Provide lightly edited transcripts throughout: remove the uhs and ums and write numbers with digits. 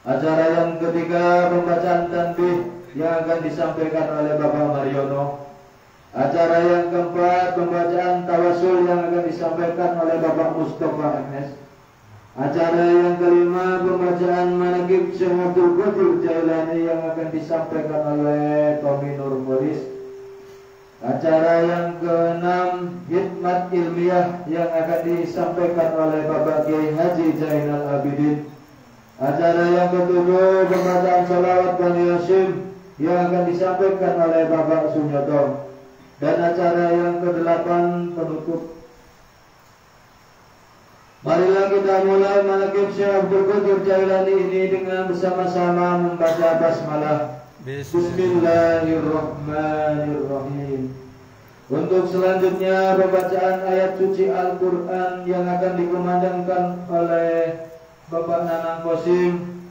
Acara yang ketiga pembacaan tanbih yang akan disampaikan oleh Bapak Mariono. Acara yang keempat pembacaan tawasul yang akan disampaikan oleh Bapak Mustafa MS. Acara yang kelima pembacaan manaqib Syekh Abdul Qadir Jailani yang akan disampaikan oleh Tommy Nur Moris. Acara yang keenam hikmat ilmiah yang akan disampaikan oleh Bapak Kiai Haji Zainal Abidin. Acara yang ketujuh pembacaan salawat Bani Hashim yang akan disampaikan oleh Bapak Sunyoto. Dan acara yang kedelapan penutup. Marilah kita mulai manaqib Syekh Abdul Qadir Jailani ini dengan bersama-sama membaca basmalah. Bismillahirrahmanirrahim. Untuk selanjutnya pembacaan ayat suci Al-Quran yang akan dikumandangkan oleh Bapak Nanang Qasim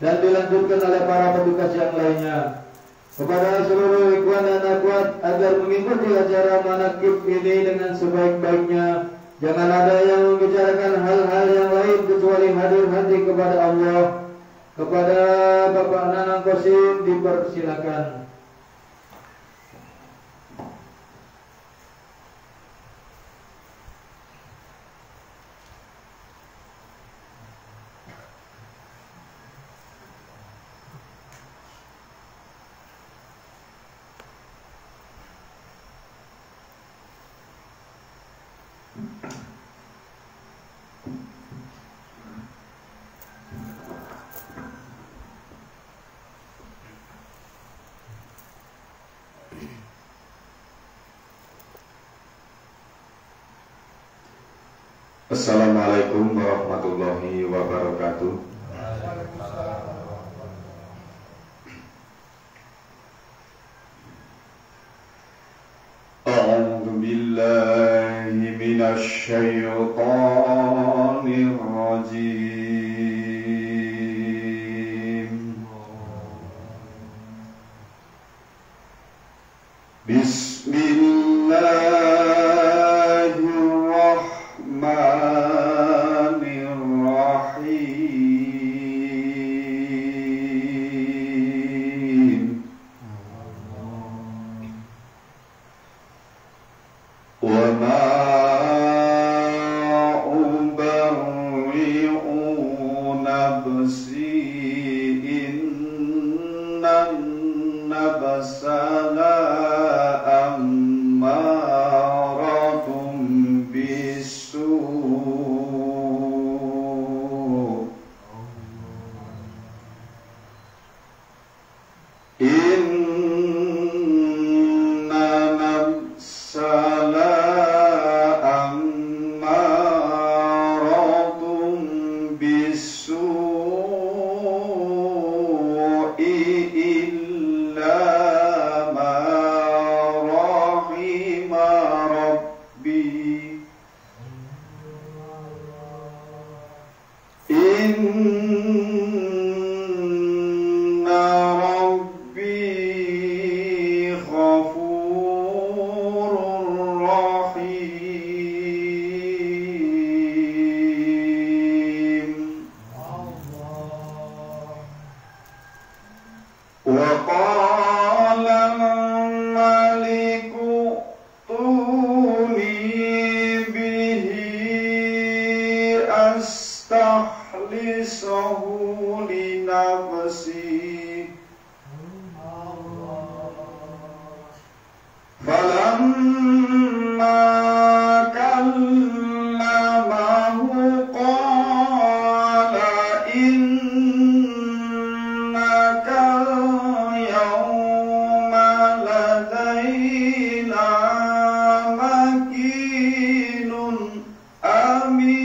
dan dilanjutkan oleh para petugas yang lainnya. Kepada seluruh ikhwan dan akhwat agar mengikuti acara manaqib ini dengan sebaik-baiknya. Jangan ada yang membicarakan hal-hal yang lain kecuali hadir hati kepada Allah. Kepada Bapak Nanang Qasim dipersilakan. Assalamualaikum warahmatullahi wabarakatuh. A'udzu billahi minasy syaithanir rajim. Bismillahirrahmanirrahim. Wa ma ubarri'u nafsi innan nafsa ammaratun bisu'. Inna nafsa ammaratun bisu'i illa ma rahima rabbi. Inna rabbi ghafurur rahim. Wa qala al-maliku tuni bihi astahlisahu li nafsi. Falamma kallamahu qala innaka yawma ladaina makinun amin.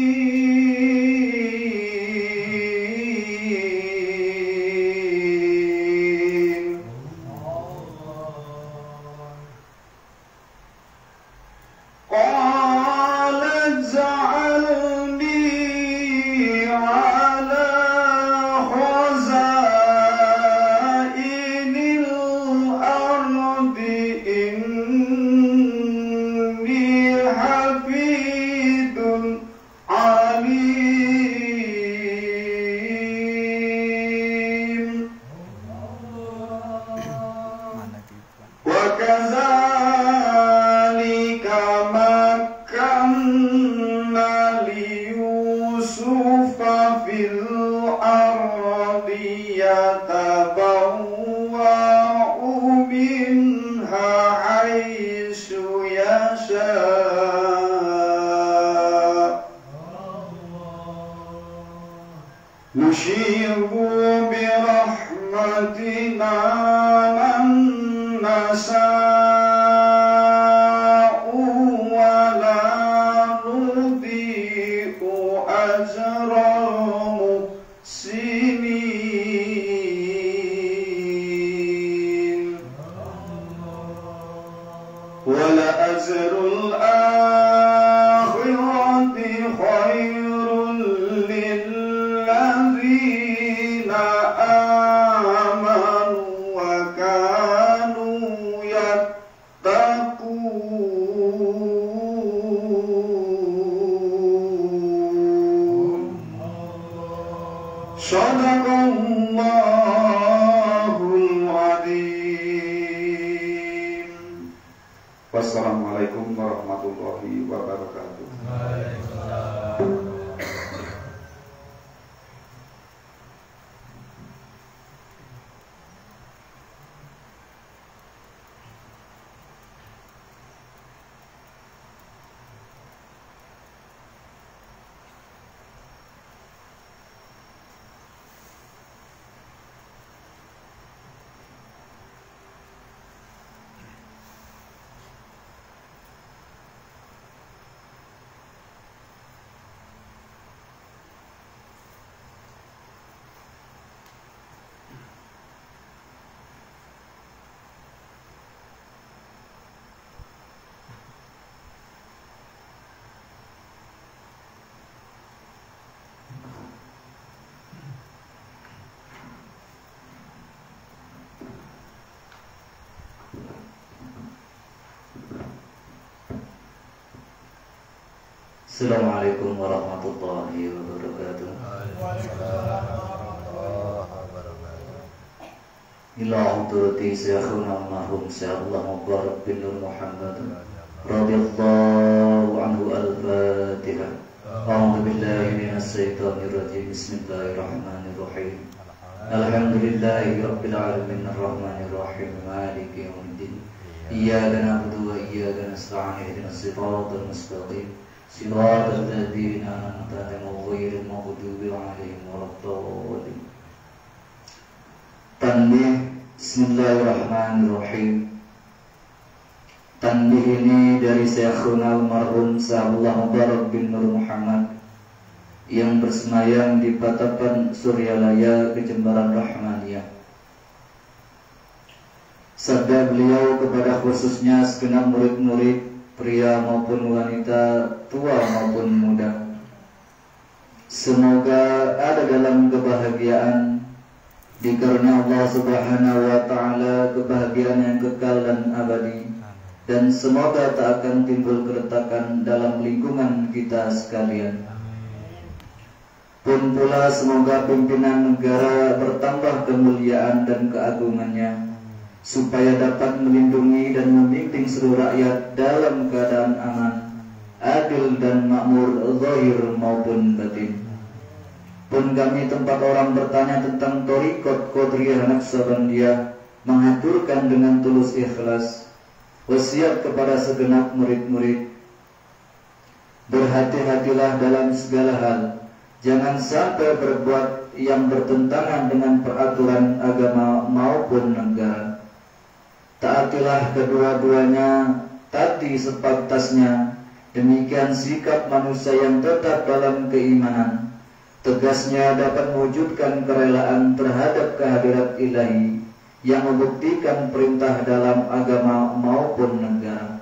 يوسف في الأرض يتبوأ منها حيث يشاء نصيب برحمتنا من نشاء ولا نضيع أجر المحسنين ولأجر الآخرة خير للذين آمنوا وكانوا يتقون صدق الله العظيم. Wassalamualaikum warahmatullahi wabarakatuh. Assalamualaikum warahmatullahi wabarakatuh. Ila hudrati Syekhuna al-marhum Syekhallah Mubarak bin Nur Muhammad radhiyallahu anhu al-Fatihah. A'udzu billahi minasy syaithanir rajim. Bismillahirrahmanirrahim. Alhamdulillahi rabbil alamin arrahmanir rahim maliki yaumiddin. Iyyaka na'budu wa iyyaka nasta'in ihdinas siratal mustaqim. Siratal ladzina an'amta 'alaihim ghairil maghdubi 'alaihim waladdallin. Tanbih. Bismillahirrahmanirrahim. Tanbih ini dari Syekhuna al-marhum Syekhallah Mubarak bin Nur Muhammad yang bersemayam di Patapan Suryalaya, Kejembaran Rahmaniyah. Sabda beliau kepada khususnya segenap murid-murid, pria maupun wanita, tua maupun muda. Semoga ada dalam kebahagiaan dikarenakan Allah Subhanahu wa taala, kebahagiaan yang kekal dan abadi, dan semoga tak akan timbul keretakan dalam lingkungan kita sekalian. Pun pula semoga pimpinan negara bertambah kemuliaan dan keagungannya, supaya dapat melindungi dan membimbing seluruh rakyat dalam keadaan aman, adil dan makmur, zahir maupun batin. Pun kami tempat orang bertanya tentang Thariqat Qadiriyah Naqsabandiyah, mengaturkan dengan tulus ikhlas wasiat kepada segenap murid-murid, berhati-hatilah dalam segala hal, jangan sampai berbuat yang bertentangan dengan peraturan agama maupun negara. Taatilah kedua-duanya, taati sepantasnya. Demikian sikap manusia yang tetap dalam keimanan, tegasnya dapat mewujudkan kerelaan terhadap kehadirat ilahi yang membuktikan perintah dalam agama maupun negara.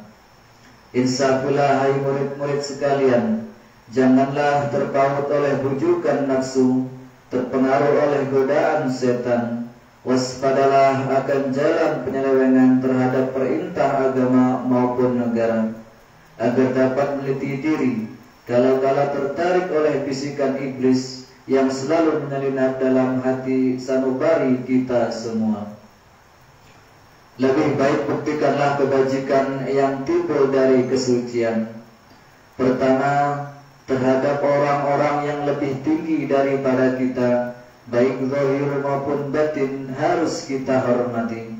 Insafilah hai murid-murid sekalian, janganlah terpaut oleh bujukan nafsu, terpengaruh oleh godaan setan. Waspadalah akan jalan penyelewengan terhadap perintah agama maupun negara, agar dapat meliti diri kala-kala tertarik oleh bisikan iblis yang selalu menyelinap dalam hati sanubari kita semua. Lebih baik buktikanlah kebajikan yang timbul dari kesucian. Pertama, terhadap orang-orang yang lebih tinggi daripada kita, baik zahir maupun batin, harus kita hormati.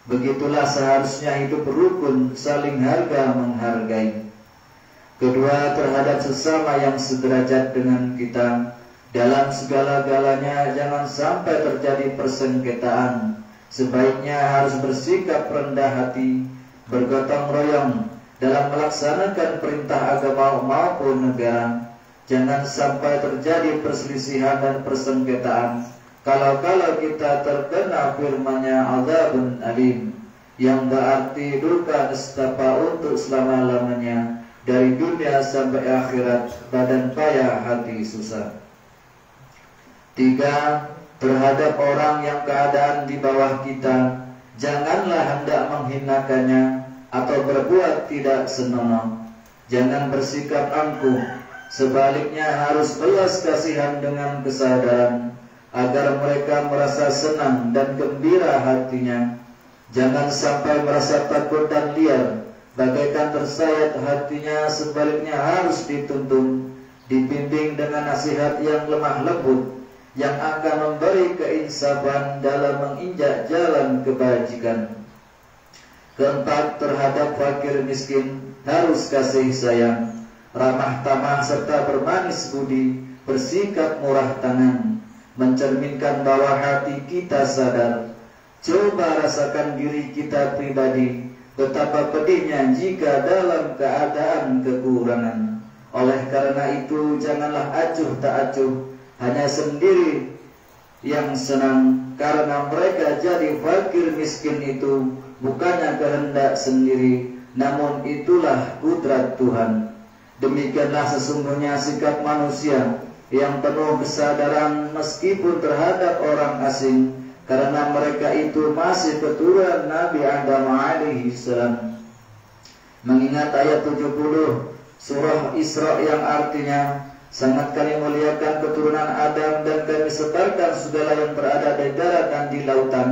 Begitulah seharusnya hidup rukun, saling harga menghargai. Kedua, terhadap sesama yang sederajat dengan kita, dalam segala-galanya jangan sampai terjadi persengketaan. Sebaiknya harus bersikap rendah hati, bergotong royong dalam melaksanakan perintah agama maupun negara. Jangan sampai terjadi perselisihan dan persengketaan. Kalau kita terkena firman-Nya azabun alim, yang berarti duka nestapa untuk selama-lamanya, dari dunia sampai akhirat, badan payah hati susah. 3. Terhadap orang yang keadaan di bawah kita, janganlah hendak menghinakannya atau berbuat tidak senonoh. Jangan bersikap angkuh, sebaliknya harus belas kasihan dengan kesadaran, agar mereka merasa senang dan gembira hatinya. Jangan sampai merasa takut dan liar, bagaikan tersayat hatinya. Sebaliknya harus dituntun, dibimbing dengan nasihat yang lemah lembut, yang akan memberi keinsafan dalam menginjak jalan kebajikan. Keempat, terhadap fakir miskin harus kasih sayang, ramah tamah serta bermanis budi, bersikap murah tangan, mencerminkan bahwa hati kita sadar. Coba rasakan diri kita pribadi, betapa pedihnya jika dalam keadaan kekurangan. Oleh karena itu, janganlah acuh tak acuh, hanya sendiri yang senang, karena mereka jadi fakir miskin itu bukannya kehendak sendiri, namun itulah kudrat Tuhan. Demikianlah sesungguhnya sikap manusia yang penuh kesadaran meskipun terhadap orang asing, karena mereka itu masih keturunan Nabi Adam alaihi salam. Mengingat ayat 70 surah Isra yang artinya, sangat kami muliakan keturunan Adam dan kami sebarkan segala yang berada di darat dan di lautan,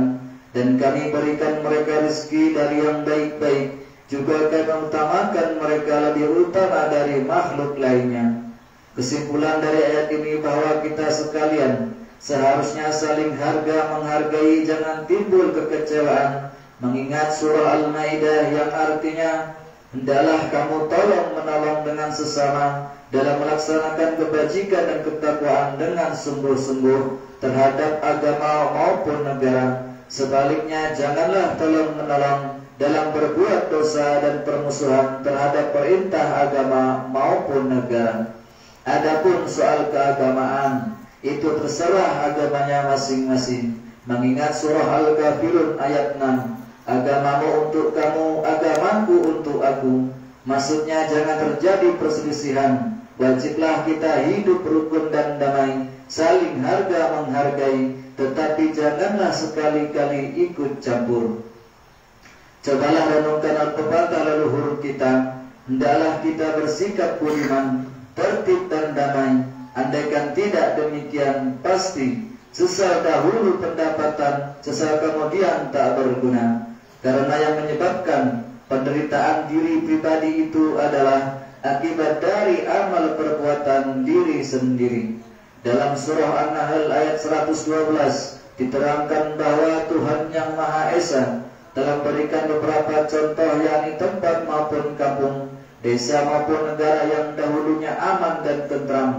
dan kami berikan mereka rezeki dari yang baik-baik. Juga kami mengutamakan mereka lebih utama dari makhluk lainnya. Kesimpulan dari ayat ini bahwa kita sekalian seharusnya saling harga menghargai, jangan timbul kekecewaan. Mengingat surah Al-Maidah yang artinya, hendaklah kamu tolong menolong dengan sesama dalam melaksanakan kebajikan dan ketakwaan dengan sungguh-sungguh terhadap agama maupun negara. Sebaliknya janganlah tolong menolong dalam berbuat dosa dan permusuhan terhadap perintah agama maupun negara. Adapun soal keagamaan, itu terserah agamanya masing-masing. Mengingat surah Al-Kafirun ayat 6, agamamu untuk kamu, agamaku untuk aku. Maksudnya jangan terjadi perselisihan. Wajiblah kita hidup rukun dan damai, saling harga menghargai, tetapi janganlah sekali-kali ikut campur. Cobalah renungkan al-pepatah leluhur kita, hendaklah kita bersikap budiman, tertib dan damai. Andaikan tidak demikian, pasti sesal dahulu pendapatan, sesal kemudian tak berguna. Karena yang menyebabkan penderitaan diri pribadi itu adalah akibat dari amal perbuatan diri sendiri. Dalam surah An-Nahl ayat 112 diterangkan bahwa Tuhan yang Maha Esa telah berikan beberapa contoh, yakni tempat maupun kampung, desa maupun negara yang dahulunya aman dan tentram,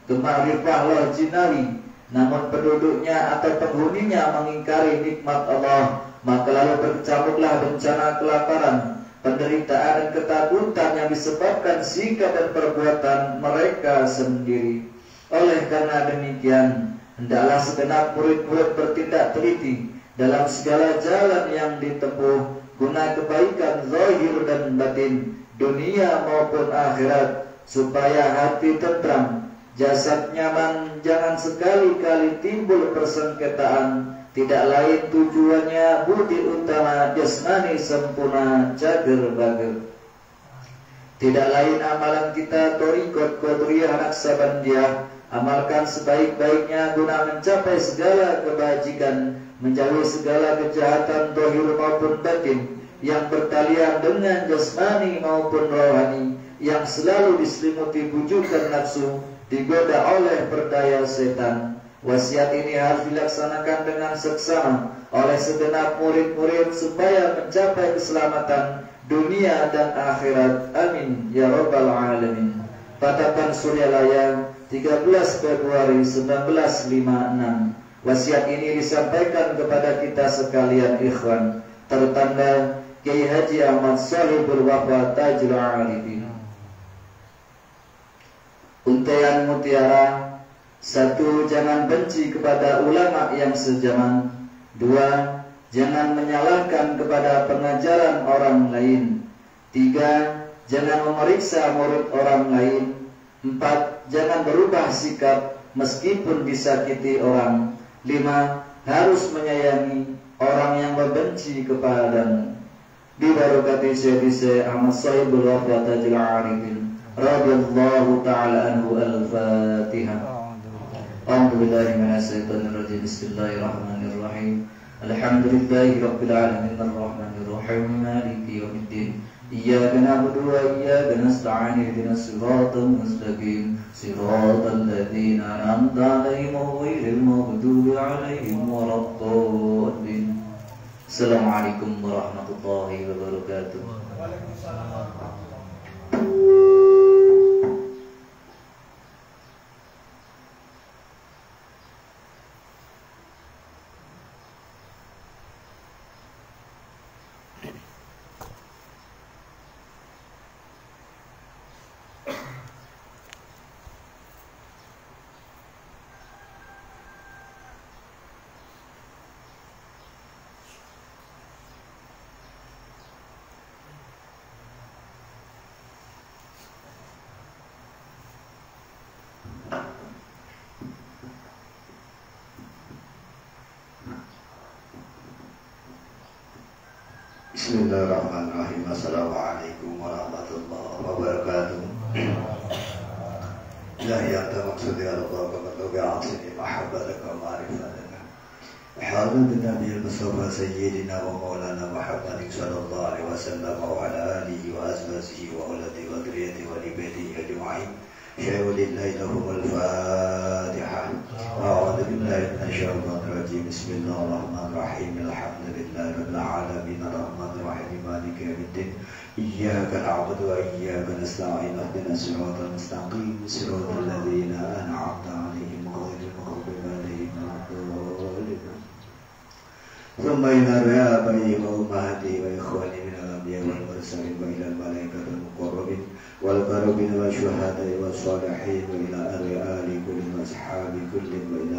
kemakrifah loh jinawi, namun penduduknya atau penghuninya mengingkari nikmat Allah, maka lalu berkecamuklah bencana kelaparan, penderitaan dan ketakutan yang disebabkan sikap dan perbuatan mereka sendiri. Oleh karena demikian, hendaklah segenap murid-murid bertindak teliti dalam segala jalan yang ditempuh guna kebaikan zahir dan batin, dunia maupun akhirat, supaya hati tentram, jasad nyaman, jangan sekali-kali timbul persengketaan. Tidak lain tujuannya budi utama jasmani sempurna cager bager. Tidak lain amalan kita torikot kodriyah naksabandiah, amalkan sebaik-baiknya guna mencapai segala kebajikan, menjauhi segala kejahatan zahir maupun batin yang bertalian dengan jasmani maupun rohani, yang selalu diselimuti bujukan nafsu, digoda oleh berdaya setan. Wasiat ini harus dilaksanakan dengan seksama oleh segenap murid-murid supaya mencapai keselamatan dunia dan akhirat. Amin ya rabbal alamin. Patapan Suryalaya 13 Februari 1956. Wasiat ini disampaikan kepada kita sekalian ikhwan, tertanda Kiai Haji Ahmad Shalihul Wafa Tajul Arifin. Untaian mutiara. 1. Jangan benci kepada ulama yang sejaman. 2. Jangan menyalahkan kepada pengajaran orang lain. 3. Jangan memeriksa murid orang lain. 4. Jangan berubah sikap meskipun disakiti orang. 5. Harus menyayangi orang yang membenci kepadamu. Bibarakati Syekh Ahmad Shalihul Wafa Tajul Arifin radhiyallahu ta'ala anhu. Al-Fatihah. A'udzu billahi minasyaitonir rajim. Bismillahirrahmanirrahim. Alhamdulillahi rabbil alamin arrahmanir rahim maliki yaumiddin. Iyyaka na'budu wa iyyaka nasta'in ihdinas siratal mustaqim siratal ladzina an'amta 'alaihim ghairil maghdubi 'alaihim waladdallin. Assalamualaikum warahmatullahi wabarakatuh. Waalaikumsalam. Bismillahirrahmanirrahim. Assalamualaikum warahmatullahi wabarakatuh. La ya'ta maqsudi Allah wa bi'atini mahabbataka ma'rifataka. Hadrat Nabi al-Mustafa Sayyidina wa Maulana Muhammadin sallallahu alaihi wasallam wa ala alihi wa azwajihi wa auladihi wa dhurriyyatihi wa libadihi ajma'in. Syai'u lillahi lahumul Fatiha. A'udzu billahi minasyaitonir rajim. Bismillahirrahmanirrahim. Alhamdulillahi rabbil alamin arrahmanir rahim maliki yaumiddin. Iyyaka na'budu wa iyyaka nasta'in ihdinas siratal mustaqim siratal ladzina an'amta 'alaihim ghairil maghdubi 'alaihim waladdallin. ثم إلى آبائي وأمهاتي وإخواني من الأنبياء والمرسلين وإلى الملائكة المقربين والقربين والشهداء والصالحين وإلى آل كل وأصحاب كل وإلى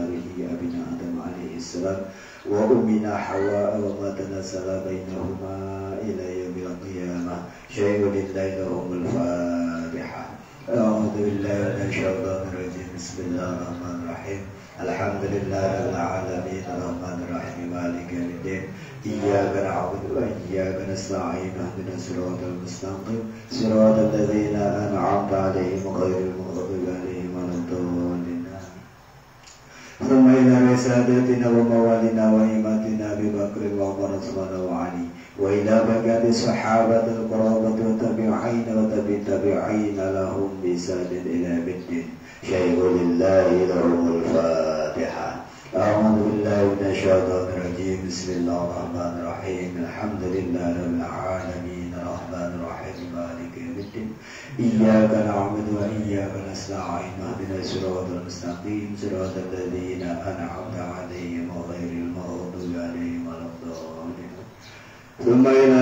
أبينا آدم عليه السلام وأمنا حواء وما تنزل بينهما إلى يوم القيامة. شيء لله لهم الفاتحة. أعوذ بالله من الشيطان الرجيم. بسم الله الرحمن الرحيم. الحمد لله رب العالمين الرحمن الرحيم مالك يوم الدين. إياك نعبد وإياك نستعين اهدنا الصراط المستقيم صراط الذين أنعمت عليهم غير المغضوب عليهم ولا الضالين. ثم إلى رسالتنا وموالنا وإمامنا أبي بكر وعمر عثمان وعلي وإلى بقية الصحابة القرابة وتابعين لهم بإحسان إلى يوم الدين. شيء لله لهم الفاتحة. أعوذ بالله من الشيطان الرجيم. بسم الله الرحمن الرحيم. الحمد لله رب العالمين الرحمن الرحيم مالك يوم الدين. إياك نعبد وإياك نستعين اهدنا الصراط المستقيم صراط الذين أنعمت عليهم غير المغضوب عليهم ولا الضالين. ثم إلى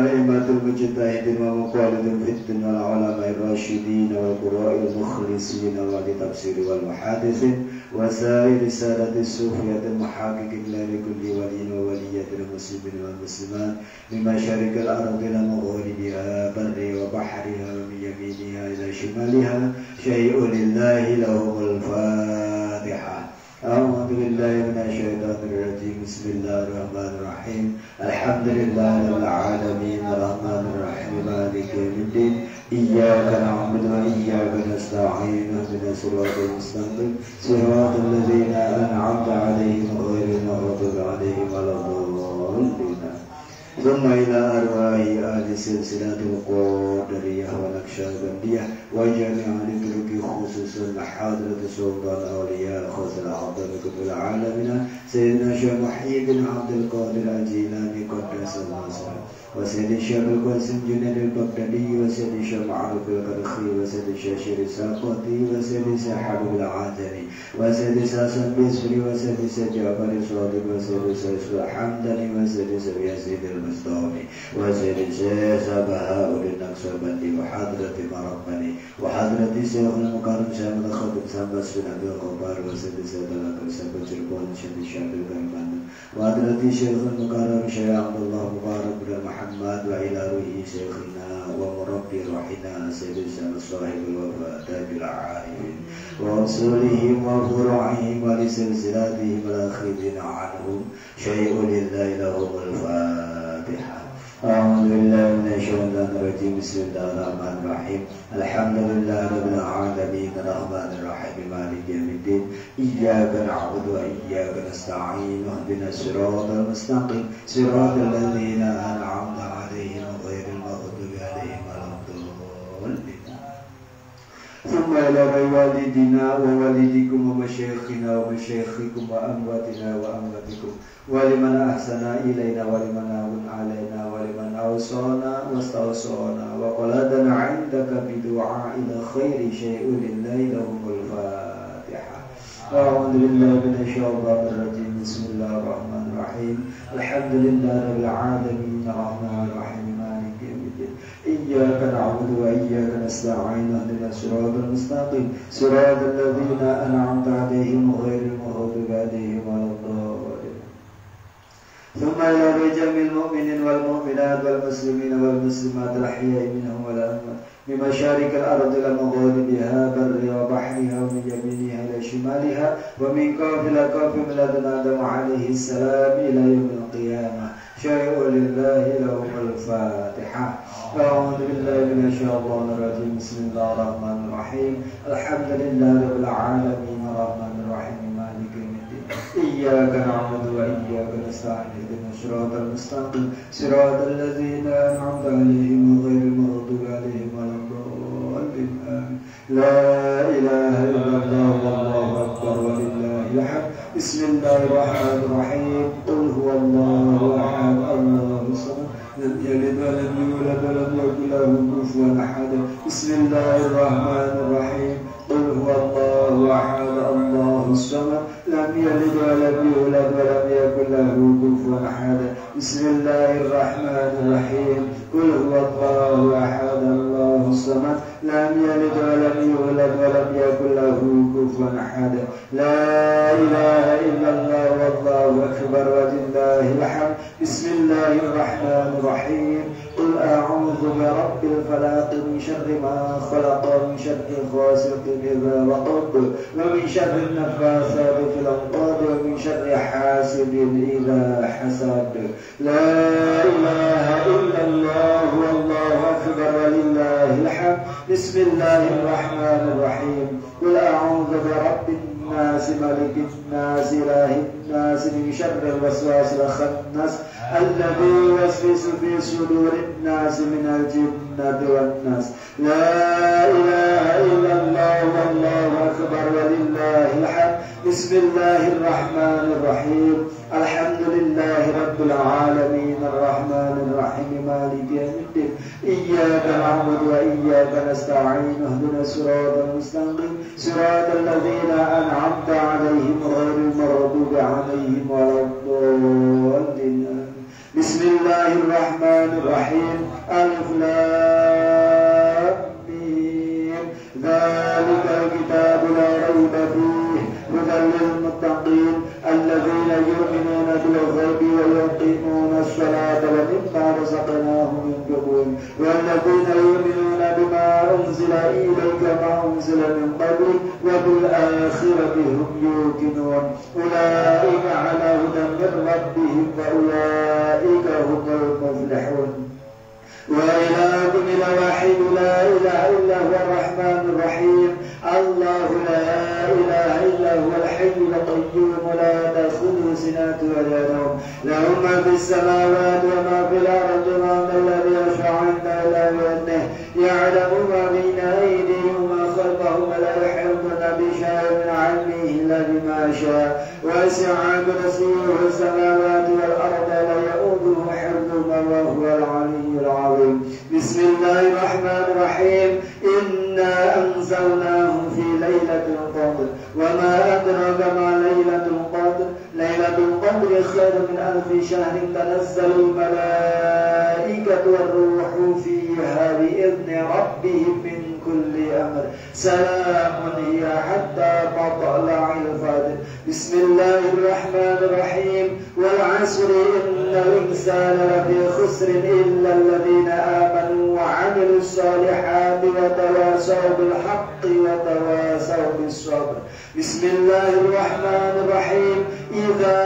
أئمة المجتهدين ومقالدين في الدين والعلماء الراشدين والقراء المخلصين والتفسير والمحادثين وسائر سادة الصوفية المحققين لكل ولي وولية المسلمين والمسلمات من مشارق الأرض إلى مغاربها بر وبحرها ومن يمينها إلى شمالها. شيء لله لهم الفاتحة. أعوذ بالله من الشيطان الرجيم. بسم الله الرحمن الرحيم. الحمد لله رب العالمين الرحمن الرحيم مالك يوم الدين. إياك نعبد وإياك نستعين اهدنا الصراط المستقيم صراط الذين أنعمت عليهم غير المغضوب عليهم ولا الضالين. ثم إلى أرواح أهل سلسلة القادرية ونقشبندية وجميع الطرق خصوصا حضرة سلطان أولياء خاص الأعظم كتب العالمين سيدنا شيخ محي بن عبد القادر الجيلاني قدس الله سره وسيد الشيخ القاسم جنيد البغدادي وسيد الشيخ معروف القرخي وسيد الشيخ شريف الساقطي وسيد الشيخ حبيب العادني وسيد الشيخ البصري وسيد الشيخ جعفر الصادق وسيد الشيخ الحمداني وسيد الشيخ يزيد المصطفي وسيد الشيخ بهاء النقشبندي وحضرة مربني وحضرة الشيخ المكرم شيخ الخطيب سامبس بن عبد الغفار وسيد الشيخ الأكبر شيخ جربون شيخ الشيخ الكرمان وحضرة الشيخ المكرم شيخ عبد الله مبارك بن محمد وإلى روحه شيخنا ومربي روحنا سيد الشيخ صاحب الوفاء تاج العارفين ورسولهم وفروعهم ولسلسلاتهم الآخذين عنهم شيء لله لهم الفاتحة. أعوذ بالله من الشيطان الرجيم. بسم الله الرحمن الرحيم. الحمد لله رب العالمين الرحمن الرحيم مالك يوم الدين إياك نعبد وإياك نستعين اهدنا الصراط المستقيم صراط الذين أنعمت عليهم غير المغضوب عليهم ولا الضالين. ثم إلى والدنا ووالدكم ومشايخنا ومشايخكم وأمواتنا وأمواتكم ولمن أحسن إلينا ولمن أهون علينا ولمن أوصانا واستوصانا وقلدنا عندك بدعاء إلى خير شيء لله لهم الفاتحة. أعوذ بالله من الشيطان الرجيم. بسم الله الرحمن الرحيم. الحمد لله رب العالمين الرحمن الرحيم مالك يوم الدين إياك نعبد وإياك نستعين اهدنا الصراط المستقيم صراط الذين أنعمت عليهم غير المغضوب عليهم ولا الضالين. ثم إلى جميع المؤمنين والمؤمنات والمسلمين والمسلمات الأحياء منهم والأموات بمشارق الأرض إلى مغاربها برها وبحرها ومن يمينها إلى شمالها ومن كاف إلى كاف من لدن آدم عليه السلام إلى يوم القيامة شيء لله لهم الفاتحة. أعوذ بالله من الشيطان الرجيم. بسم الله الرحمن الرحيم. الحمد لله رب العالمين الرحمن الرحيم مالك يوم الدين إياك نعبد وإياك نستعين اهدنا الصراط المستقيم صراط الذين أنعمت عليهم غير المغضوب عليهم ولا الضالين. آمين. لا إله إلا الله والله أكبر ولله الحمد. بسم الله الرحمن الرحيم. قل هو الله أحد الله الصمد لم يلد ولم يولد ولم يكن له كفوا أحد. بسم الله الرحمن الرحيم. قل هو الله أحد الله الصمد لم يلد ولم يولد ولم يكن له كفوا أحد. بسم الله الرحمن الرحيم. قل هو الله أحد الله الصمد لم يلد ولم يولد ولم يكن له كفوا أحد. لا إله إلا الله والله أكبر ولله الحمد. بسم الله الرحمن الرحيم. قل أعوذ برب الفلق من شر ما خلق من شر غاسق إذا وقب ومن شر النفاثات في العقد ومن شر حاسد إذا حسد. لا إله إلا الله والله أكبر ولله الحمد. بسم الله الرحمن الرحيم. قل أعوذ برب الناس ملك الناس إله الناس من شر الوسواس الخناس الذي يوسوس في صدور الناس من الجنة والناس. لا إله إلا الله والله أكبر ولله الحمد. بسم الله الرحمن الرحيم. الحمد لله رب العالمين الرحمن الرحيم مالك يوم الدين إياك نعبد وإياك نستعين اهدنا الصراط المستقيم صراط الذين أنعمت عليهم غير المغضوب عليهم ولا الضالين. بسم الله الرحمن الرحيم. ألف لام ميم ذلك الكتاب لا ريب فيه هدى للمتقين الذين يؤمنون بالغيب ويقيمون الصلاة ومما رزقناهم ينفقون والذين يؤمنون بما أنزل إليك ما أنزل من قبلك وبالآخرة هم يوقنون أولئك على هدى من ربهم وأولئك هم المفلحون. وإلهكم إله واحد لا إله إلا هو الرحمن الرحيم الله لا إله إلا هو الحي القيوم لا تأخذه سنة ولا نوم له ما في السماوات وما في الأرض من الذي يشفع عنده إلا بإذنه يعلم ما بين أيديهم وما خلفهم ولا يحيطون بشيء من علمه إلا بما شاء وسع كرسيه السماوات والأرض لا يؤوده حفظهما وهو العلي العظيم بسم الله الرحمن الرحيم إنا أنزلناه في ليلة القدر وما أدراك ما ليلة القدر ليلة القدر خير من 1000 شهر تنزل الملائكة والروح فيها بإذن ربهم من كل أمر سلام هي حتى مطلع الفجر بسم الله الرحمن الرحيم والعصر إن الإنسان لفي خسر إلا الذين آمنوا وعملوا الصالحات وتواصوا بالحق وتواصوا بالصبر بسم الله الرحمن الرحيم إذا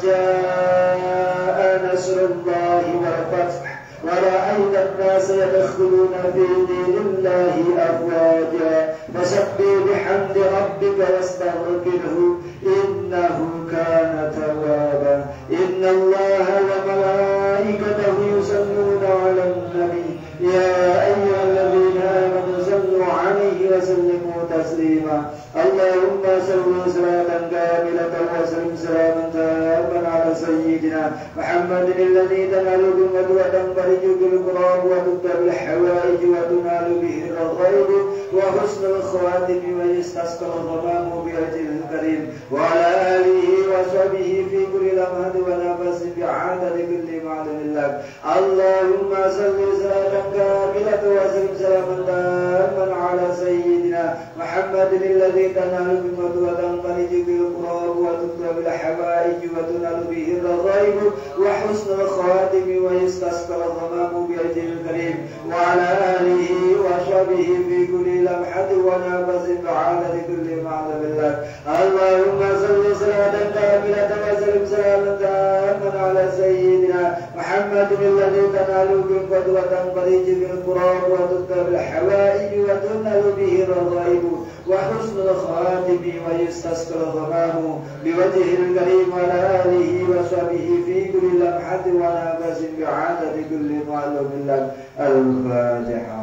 جاء نصر الله والفتح ورأيت الناس يدخلون في دين الله أفواجا فسبح بحمد ربك واستغفره إنه كان توابا إن الله وملائكته يصلون على النبي يا أيها الذين آمنوا صلوا عليه وسلموا تسليما اللهم صل صلاة كاملة وسلم سلاما تاما على سيدنا محمد الذي تنال به وتنفرج بالكرام وتكتب الحوائج وتنال به الرغائب وحسن الخواتم ويستسقى الغمام بوجهه الكريم وعلى آله وصحبه في كل لمحة ونفس بعدد كل معلم الله اللهم صل صلاة كاملة وسلم سلاما تاما على سيدنا محمد الذي تنال به وتنفرج بالكرام وتكتب الحوائج وتنال به الرغائب وحسن الخواتم ويستسقى الغمام بوجهه الكريم وعلى آله وصحبه في كل لمحة ونفس بعدد كل معلم الله اللهم صل صلاة كاملة وسلم سلاما تاما على سيدنا محمد الذي تنال به وتنفرج بالكرام وتكتب الحوائج وتنال به الرغائب وحسن الخاتم ويستسقى الغمام بوجهه الكريم وعلى آله وصحبه في كل لمحة ونفس بعدد كل معلوم الله الفاتحة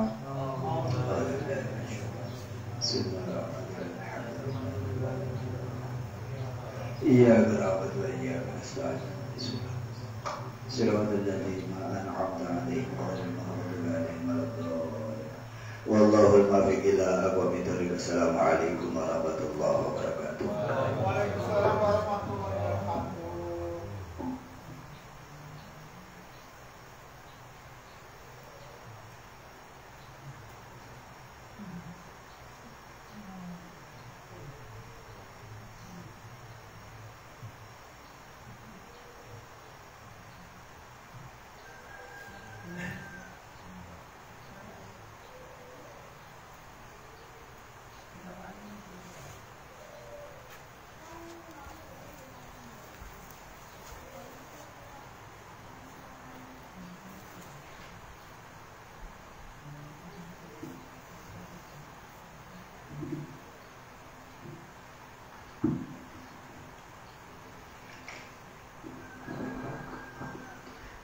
إياك نعبد وإياك نستعين صراط الذين أنعمت عليهم غير المغضوب عليهم ولا الضالين والله الموفق إلى أقوم الطريق السلام عليكم ورحمة الله وبركاته. وعليكم السلام ورحمة الله وبركاته.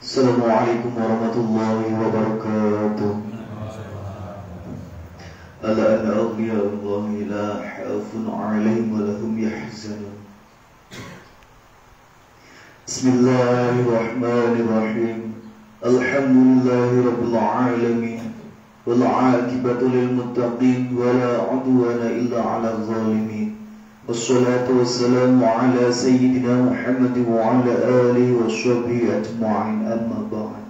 Assalamualaikum warahmatullahi wabarakatuh. Ala anna awliya Allahi la khawfun alaihim wa lahum yahzanun. Bismillahirrahmanirrahim. Alhamdulillahi rabbil alamin. Wal 'aqibatu lil muttaqin wa la 'udwana illa 'alal zalimin. Wassalatu wassalamu ala sayyidina Muhammad wa ala alihi wa sahbihi ajma'in, amma ba'd.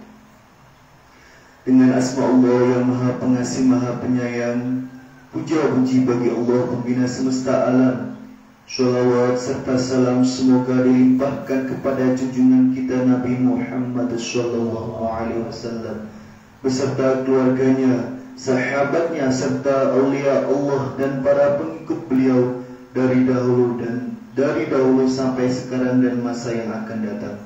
Dengan asma Allah yang maha pengasih maha penyayang, puja puji bagi Allah pembina semesta alam. Sholawat serta salam semoga dilimpahkan kepada junjungan kita Nabi Muhammad sallallahu alaihi wasallam beserta keluarganya, sahabatnya serta aulia Allah dan para pengikut beliau dari dahulu sampai sekarang dan masa yang akan datang.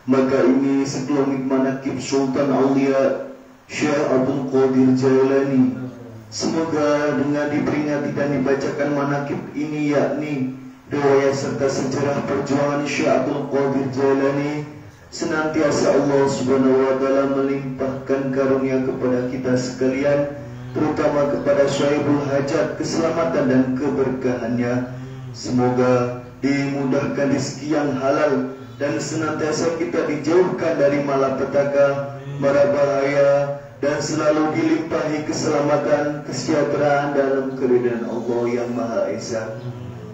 Maka ini sekelumit manakib Sultan Aulia Syekh Abdul Qadir Jailani. Semoga dengan diperingati dan dibacakan manakib ini, yakni riwayat serta sejarah perjuangan Syekh Abdul Qadir Jailani, senantiasa Allah Subhanahu wa taala melimpahkan karunia kepada kita sekalian, terutama kepada Syahibul Hajat, keselamatan dan keberkahannya. Semoga dimudahkan rezeki yang halal dan senantiasa kita dijauhkan dari malapetaka, mara bahaya, dan selalu dilimpahi keselamatan, kesejahteraan dalam keridhaan Allah yang Maha Esa.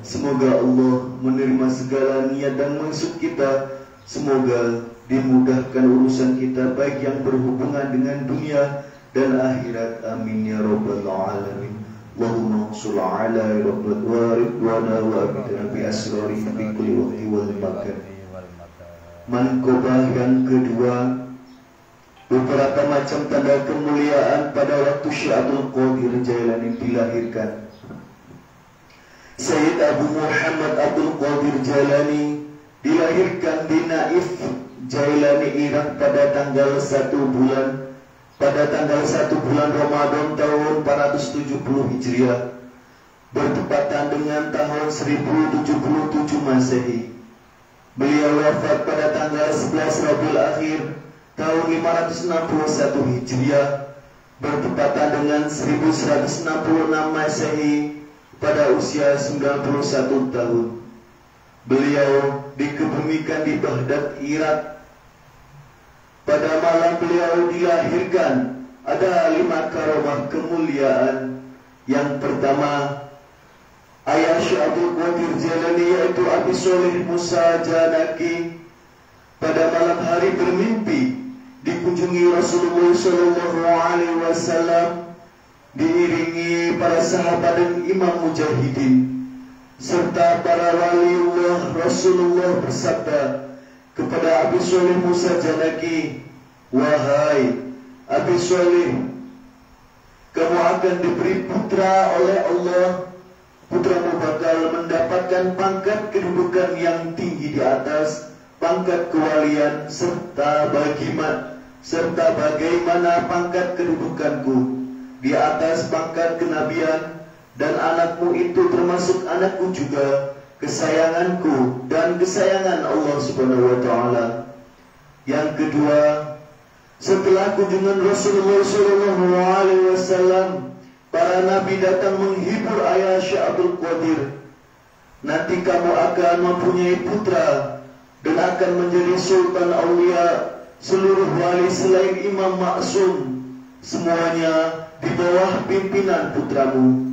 Semoga Allah menerima segala niat dan maksud kita. Semoga dimudahkan urusan kita, baik yang berhubungan dengan dunia dan akhirat. Amin ya rabbal alamin. Allahumma sholli ala rabbal waridwana wa abidana bi asrari fi kulli waqti wal makan. Mankobah yang kedua, beberapa macam tanda kemuliaan pada waktu Syekh Abdul Qadir Jailani dilahirkan. Sayyid Abu Muhammad Abdul Qadir Jailani dilahirkan di Naif, Jailani, Irak pada tanggal 1 bulan Ramadan tahun 470 Hijriah, bertepatan dengan tahun 1077 Masehi. Beliau wafat pada tanggal 11 Rabiul Akhir tahun 561 Hijriah, bertepatan dengan 1166 Masehi, pada usia 91 tahun. Beliau dikebumikan di Baghdad, Irak. Pada malam beliau dilahirkan ada 5 karomah kemuliaan. Yang pertama, ayah Syekh Abdul Qadir Jailani yaitu Abi Sholih Musa Janaki pada malam hari bermimpi dikunjungi Rasulullah SAW diiringi para sahabat dan imam mujahidin serta para waliullah. Rasulullah bersabda kepada Abi Sholih Musa Janaki, "Wahai Abi Sholih, kamu akan diberi putra oleh Allah. Putramu bakal mendapatkan pangkat kedudukan yang tinggi di atas pangkat kewalian, serta bagaimana pangkat kedudukanku di atas pangkat kenabian, dan anakmu itu termasuk anakku juga, kesayanganku dan kesayangan Allah Subhanahu wa taala." Yang kedua, setelah kunjungan Rasulullah SAW, para nabi datang menghibur ayah Syekh Abdul Qadir. "Nanti kamu akan mempunyai putra dan akan menjadi sultan aulia. Seluruh wali selain Imam Maksum, semuanya di bawah pimpinan putramu."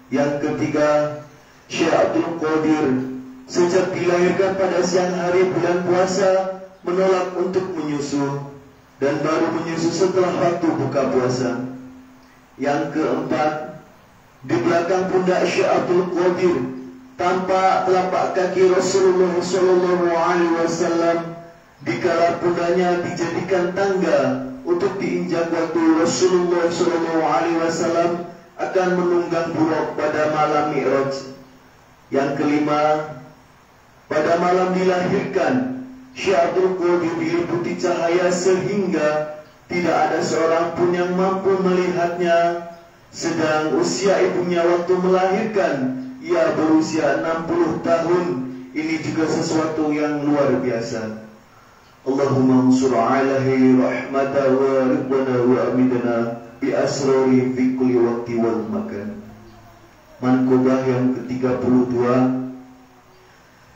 Yang ketiga, Syekh Abdul Qadir sejak dilahirkan pada siang hari bulan puasa menolak untuk menyusu dan baru menyusu setelah waktu buka puasa. Yang keempat, di belakang pundak Syekh Abdul Qadir tampak telapak kaki Rasulullah SAW dikala pundaknya dijadikan tangga untuk diinjak waktu Rasulullah SAW akan menunggang buruk pada malam Mi'raj. Yang kelima, pada malam dilahirkan Syekh Abdul Qadir diliputi cahaya sehingga tidak ada seorang pun yang mampu melihatnya. Sedang usia ibunya waktu melahirkan ia berusia 60 tahun. Ini juga sesuatu yang luar biasa. Allahumma ansur alaihi rahmata wa ridwana wa amidana bi asrari fi kulli waqti wal makan. Mankobah yang ke-32,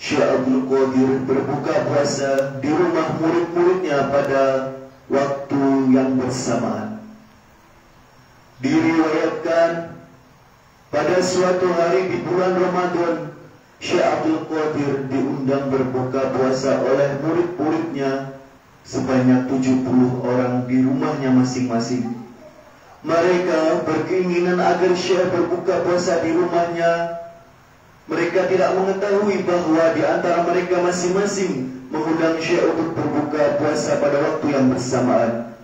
Syekh Abdul Qadir berbuka puasa di rumah murid-muridnya pada waktu yang bersamaan. Diriwayatkan pada suatu hari di bulan Ramadan, Syekh Abdul Qadir diundang berbuka puasa oleh murid-muridnya sebanyak 70 orang di rumahnya masing-masing. Mereka berkeinginan agar Syekh berbuka puasa di rumahnya. Mereka tidak mengetahui bahwa di antara mereka masing-masing mengundang Syekh untuk berbuka puasa pada waktu yang bersamaan.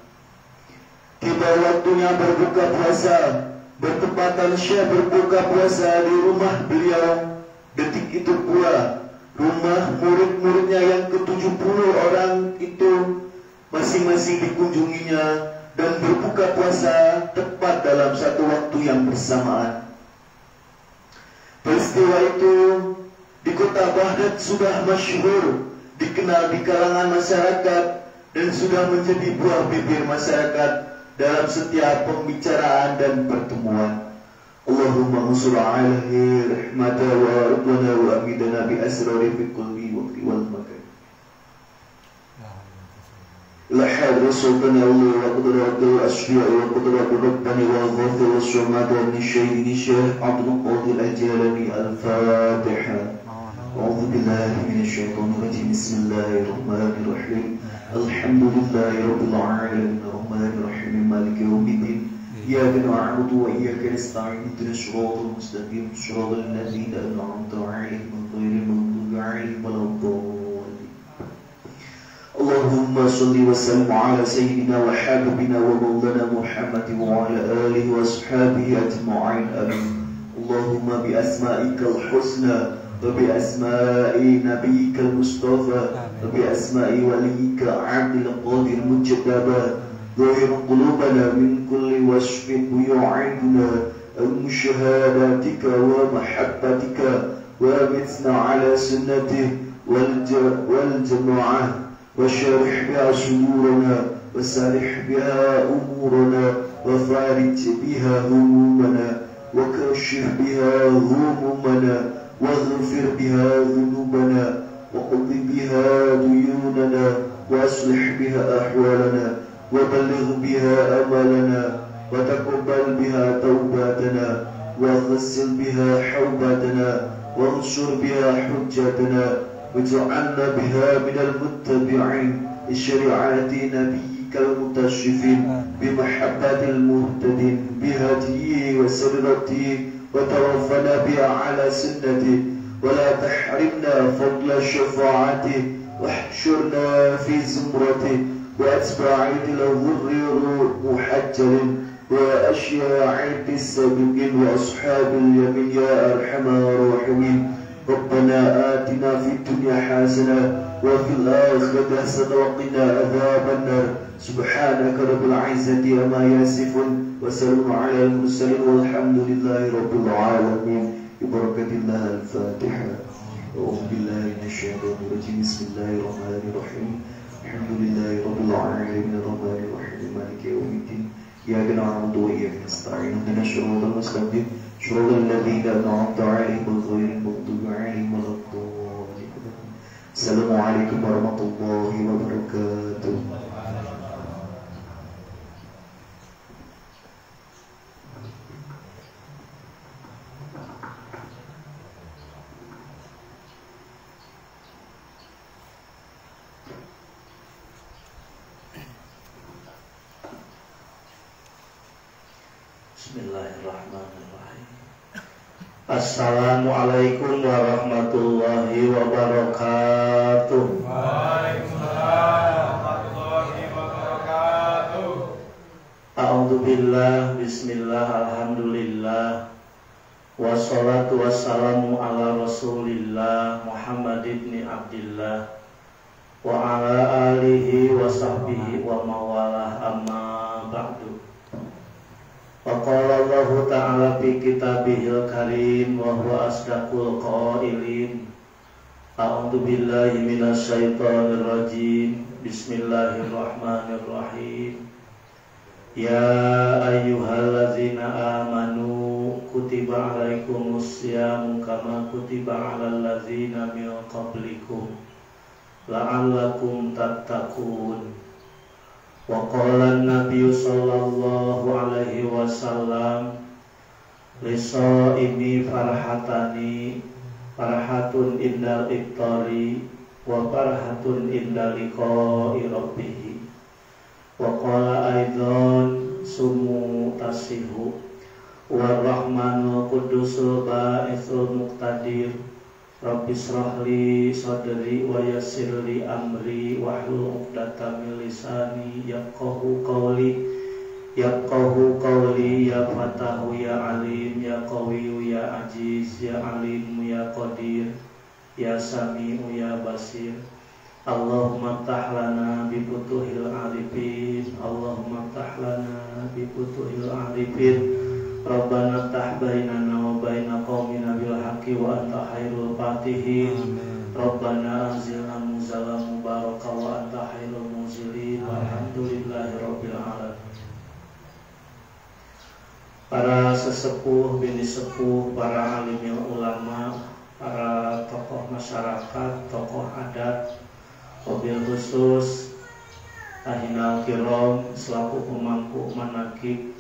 Tiba waktunya berbuka puasa, bertepatan Syekh berbuka puasa di rumah beliau. Detik itu pula Rumah murid-muridnya yang ke-70 orang itu masing-masing dikunjunginya dan berbuka puasa tepat dalam satu waktu yang bersamaan. Peristiwa itu di kota Baghdad sudah masyhur, dikenal di kalangan masyarakat dan sudah menjadi buah bibir masyarakat dalam setiap pembicaraan dan pertemuan. Allahumma usul alaihi rahmata wa ridwana wa amidana bi asrari fi kulli waqti wal makan. لحد رسولنا الله وقدرات الأشفياء وقدرات ربنا والغفر والشماد والنشيد نشاه عبد القادر الأجالني الفاتحة. أعوذ بالله من الشيطان الرجيم. بسم الله الرحمن الرحيم. الحمد لله رب العالمين الرحمن الرحيم مالك يوم الدين إياك نعبد وإياك نستعين اهدنا الصراط المستقيم صراط الذين أنعمت عليهم غير المغضوب عليهم ولا الضالين. اللهم صل وسلم على سيدنا وحبيبنا ومولانا محمد وعلى آله وأصحابه أجمعين آمين. اللهم بأسمائك الحسنى وبأسماء نبيك المصطفى وبأسماء وليك عبد القادر المجتبى ظهر قلوبنا من كل وصف يعيدنا عن شهادتك ومحبتك وامتنا على سنته والجماعة وشرح بها صدورنا وسرح بها أمورنا وفارج بها همومنا وكشف بها همومنا واغفر بها ذنوبنا وقض بها ديوننا واصلح بها أحوالنا وبلغ بها أملنا وتقبل بها توباتنا وغسل بها حوباتنا وانشر بها حجتنا واجعلنا بها من المتبعين لشريعة نبيك المتشرفين بمحبة المهتدين بهديه وسرته وتوفنا بها على سنته ولا تحرمنا فضل شفاعته واحشرنا في زمرته وأتباع الغر محجل وأشياع السابقين وأصحاب اليمين يا أرحم الراحمين. ربنا آتنا في الدنيا حسنة وفي الآخرة حسنة وقنا عذاب النار. سبحانك رب العزة عما يصفون وسلام على المرسلين والحمد لله رب العالمين. ببركة الله الفاتحة. أعوذ بالله من الشيطان الرجيم. بسم الله الرحمن الرحيم. الحمد لله رب العالمين الرحمن الرحيم مالك يوم الدين إياك نعبد وإياك نستعين اهدنا الصراط المستقيم صراط الذين أنعمت عليهم غير المغضوب عليهم ولا الضالين. السلام عليكم ورحمة الله وبركاته. Bismillahirrahmanirrahim. Assalamualaikum warahmatullahi wabarakatuh. Waalaikumsalam warahmatullahi wabarakatuh. A'udzubillah, bismillah, alhamdulillah. Wassalatu wassalamu ala rasulillah Muhammad ibn Abdillah wa ala alihi wa sahbihi wa mawalah amma ba'du. Waqala Allah Ta'ala fi kitabihil karim wa huwa asdaqul qailin. A'udzu billahi minasy syaithanir rajim. Bismillahirrahmanirrahim. Ya ayyuhallazina amanu kutiba alaikumus syamu kama kutiba alal ladzina min qablikum la'allakum tattaqun. Wa qala an-nabiy sallallahu alaihi wasallam lisaimi farhatani farhatun indal iftari wa farhatun indal liqa'i rabbih. Wa qala aidan sumu tasihu wa rahmanul qudusul ba'ithul muqtadir. Rabbi shrahli sadri wa yassirli amri wahlul 'uqdatam min lisani yafqahu qawli ya fatahu ya alim ya qawiyyu ya aziz ya alim ya qadir Ya Sami'u ya Basir. Allahumma ftah lana bi futuhil arifin. Allahumma ftah lana bi futuhil arifin. Rabbana ftah bainana wa baina qaumina bil haqqi wa anta khairul fatihin. Rabbana anzilna munzalan mubaraka wa anta khairul munzilin. Walhamdulillahi rabbil alamin. Para sesepuh, bini sepuh, para alim ulama, para tokoh masyarakat, tokoh adat, wabil khusus ahinal kiram selaku pemangku manakib,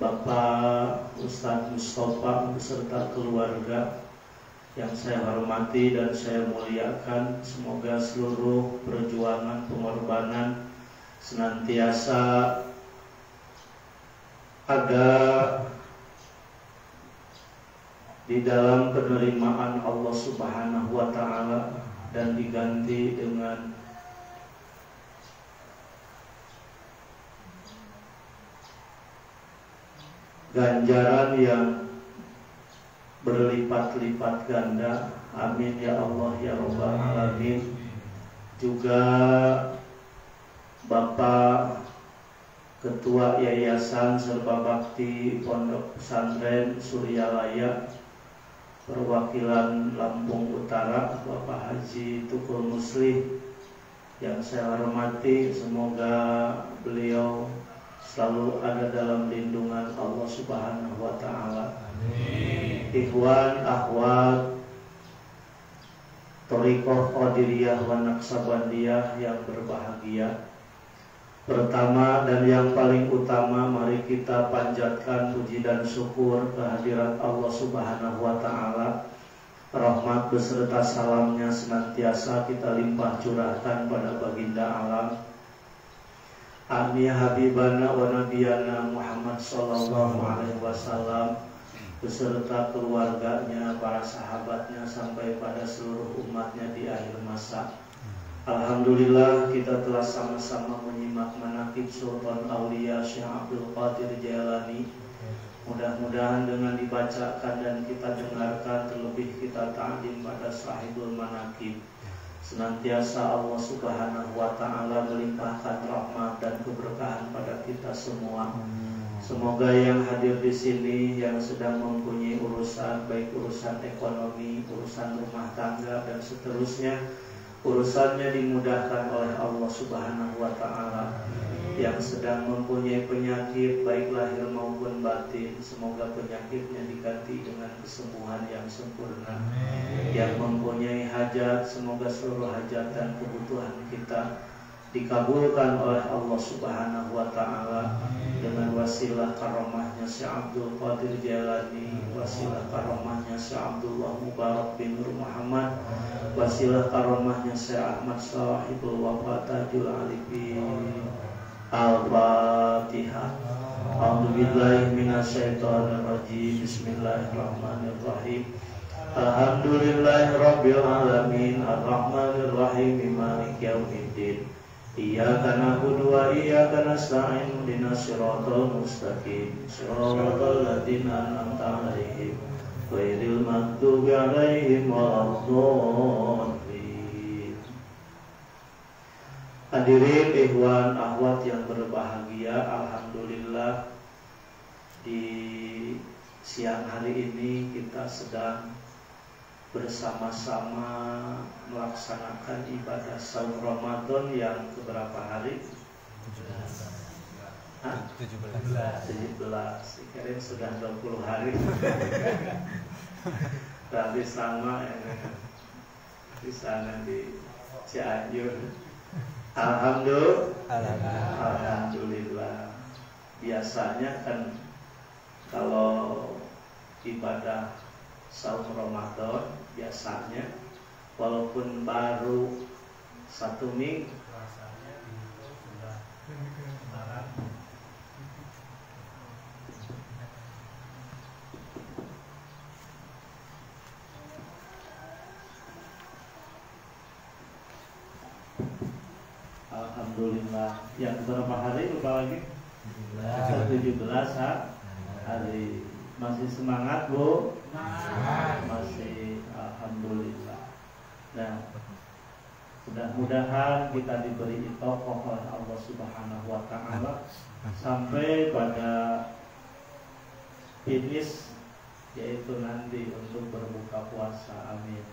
Bapak Ustadz Mustafa beserta keluarga yang saya hormati dan saya muliakan. Semoga seluruh perjuangan pengorbanan senantiasa ada di dalam penerimaan Allah Subhanahu wa Ta'ala dan diganti dengan ganjaran yang berlipat-lipat ganda. Amin ya Allah ya Rabbal Alamin. Juga Bapak Ketua Yayasan Serba Bakti Pondok Pesantren Suryalaya perwakilan Lampung Utara, Bapak Haji Tukul Muslih yang saya hormati. Semoga beliau selalu ada dalam lindungan Allah Subhanahu wa Ta'ala. Ikhwan akhwat Thariqah Qadiriyah wa Naqsabandiyah yang berbahagia, pertama dan yang paling utama, mari kita panjatkan puji dan syukur kehadirat Allah Subhanahu wa Ta'ala. Rahmat beserta salamnya senantiasa kita limpah curahkan pada baginda alam Ani Habibana wa Nabiyana Muhammad sallallahu alaihi wasallam beserta keluarganya, para sahabatnya sampai pada seluruh umatnya di akhir masa. Alhamdulillah kita telah sama-sama menyimak manaqib Sultan Aulia Syekh Abdul Qadir Jailani. Mudah-mudahan dengan dibacakan dan kita dengarkan, terlebih kita ta'lim pada sahibul manaqib, senantiasa Allah Subhanahu wa Ta'ala melimpahkan rahmat dan keberkahan pada kita semua. Semoga yang hadir di sini yang sedang mempunyai urusan, baik urusan ekonomi, urusan rumah tangga dan seterusnya, urusannya dimudahkan oleh Allah Subhanahu wa Ta'ala. Yang sedang mempunyai penyakit baik lahir maupun batin, semoga penyakitnya diganti dengan kesembuhan yang sempurna. Yang mempunyai hajat, semoga seluruh hajat dan kebutuhan kita dikabulkan oleh Allah Subhanahu wa Ta'ala dengan wasilah karomahnya Syekh Abdul Qadir Jailani, wasilah karomahnya Syekh Abdullah Mubarak bin Nur Muhammad, wasilah karomahnya Syekh Ahmad Sahibul Wafa Tajul Alifin. Al-Fatihah. A'udzubillahi minasyaitonirrajim. Bismillahirrahmanirrahim. Alhamdulillahirabbil alamin, arrahmanirrahim, maliki yaumiddin. Iyyaka na'budu wa iyyaka nasta'in, ihdinas siratal mustaqim, siratal ladzina an'amta 'alaihim ghairil maghdubi 'alaihim waladdallin. Hadirin ikhwan akhwat yang berbahagia, alhamdulillah di siang hari ini kita sedang bersama-sama melaksanakan ibadah saum Ramadan yang keberapa hari? 17. Kirain sudah 20 hari. Tapi sama di sana di Cianjur. Alhamdulillah. Biasanya kan kalau ibadah saum Ramadan biasanya walaupun baru 1 minggu, alhamdulillah. Yang berapa hari lupa lagi? 17 hari. Masih semangat Bu? Masih, alhamdulillah. Nah, mudah-mudahan kita diberi itoqoh oleh Allah Subhanahu wa Ta'ala sampai pada finish, yaitu nanti untuk berbuka puasa. Amin.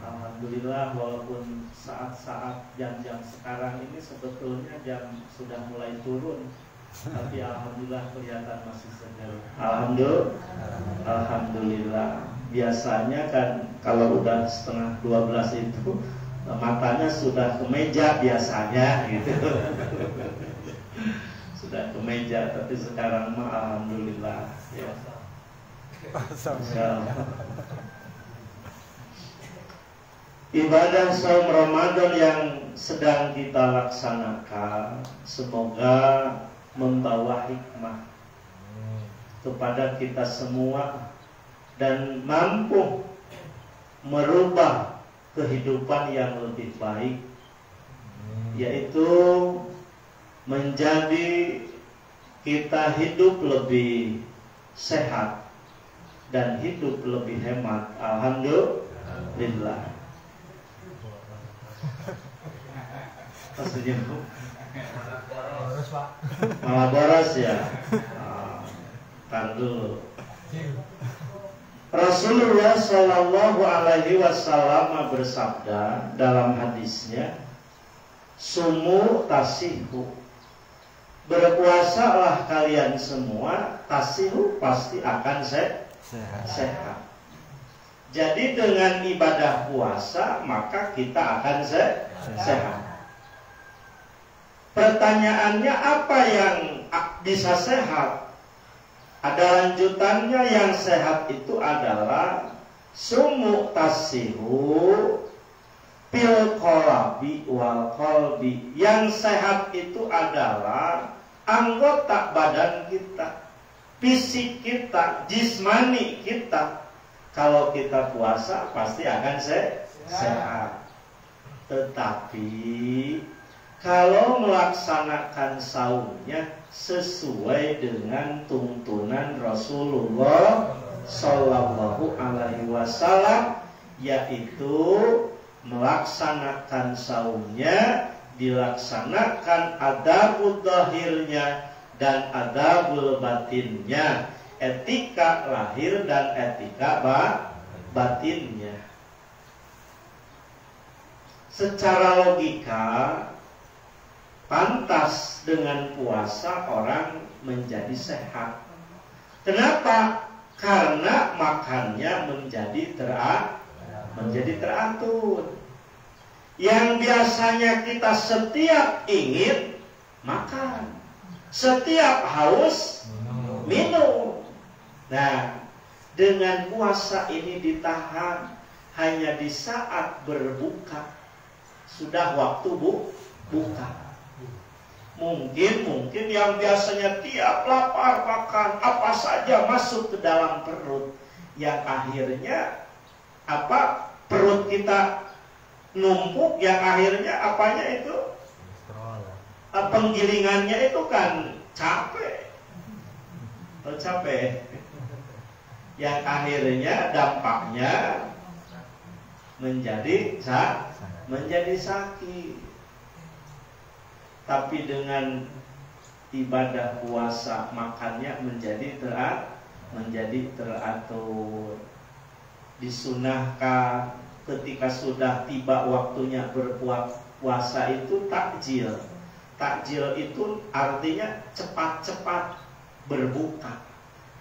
Alhamdulillah, walaupun saat-saat jam-jam sekarang ini sebetulnya jam sudah mulai turun, tapi alhamdulillah kelihatan masih segar. Alhamdulillah. Biasanya kan kalau udah setengah 12 itu matanya sudah ke meja biasanya gitu. Sudah ke meja, tapi sekarang mah alhamdulillah ya. Ibadah saum Ramadan yang sedang kita laksanakan semoga membawa hikmah kepada kita semua dan mampu merubah kehidupan yang lebih baik, yaitu menjadi kita hidup lebih sehat dan hidup lebih hemat. Alhamdulillah. Maksudnya malah boros ya. Tar dulu. Rasulullah Shallallahu Alaihi Wasallam bersabda dalam hadisnya, sumu tasihu, berpuasalah kalian semua, tasihu pasti akan sehat. Jadi dengan ibadah puasa maka kita akan sehat. Pertanyaannya, apa yang bisa sehat? Ada lanjutannya, yang sehat itu adalah sumu tasihu pil qolabi wal qalbi. Yang sehat itu adalah anggota badan kita, fisik kita, jismani kita. Kalau kita puasa pasti akan sehat. Tetapi kalau melaksanakan saumnya sesuai dengan tuntunan Rasulullah Sallallahu Alaihi Wasallam, yaitu melaksanakan saumnya dilaksanakan adabul zahirnya dan adabul batinnya, etika lahir dan etika batinnya. Secara logika pantas dengan puasa orang menjadi sehat. Kenapa? Karena makannya menjadi teratur. Yang biasanya kita setiap ingin makan, setiap haus minum. Nah, dengan puasa ini ditahan hanya di saat berbuka, sudah waktu buka. Mungkin yang biasanya tiap lapar makan apa saja masuk ke dalam perut, yang akhirnya perut kita numpuk, yang akhirnya apanya itu penggilingannya itu kan capek, yang akhirnya dampaknya menjadi sakit. Tapi dengan ibadah puasa makannya menjadi teratur. Disunahkan ketika sudah tiba waktunya berpuasa itu takjil. Takjil itu artinya cepat-cepat berbuka.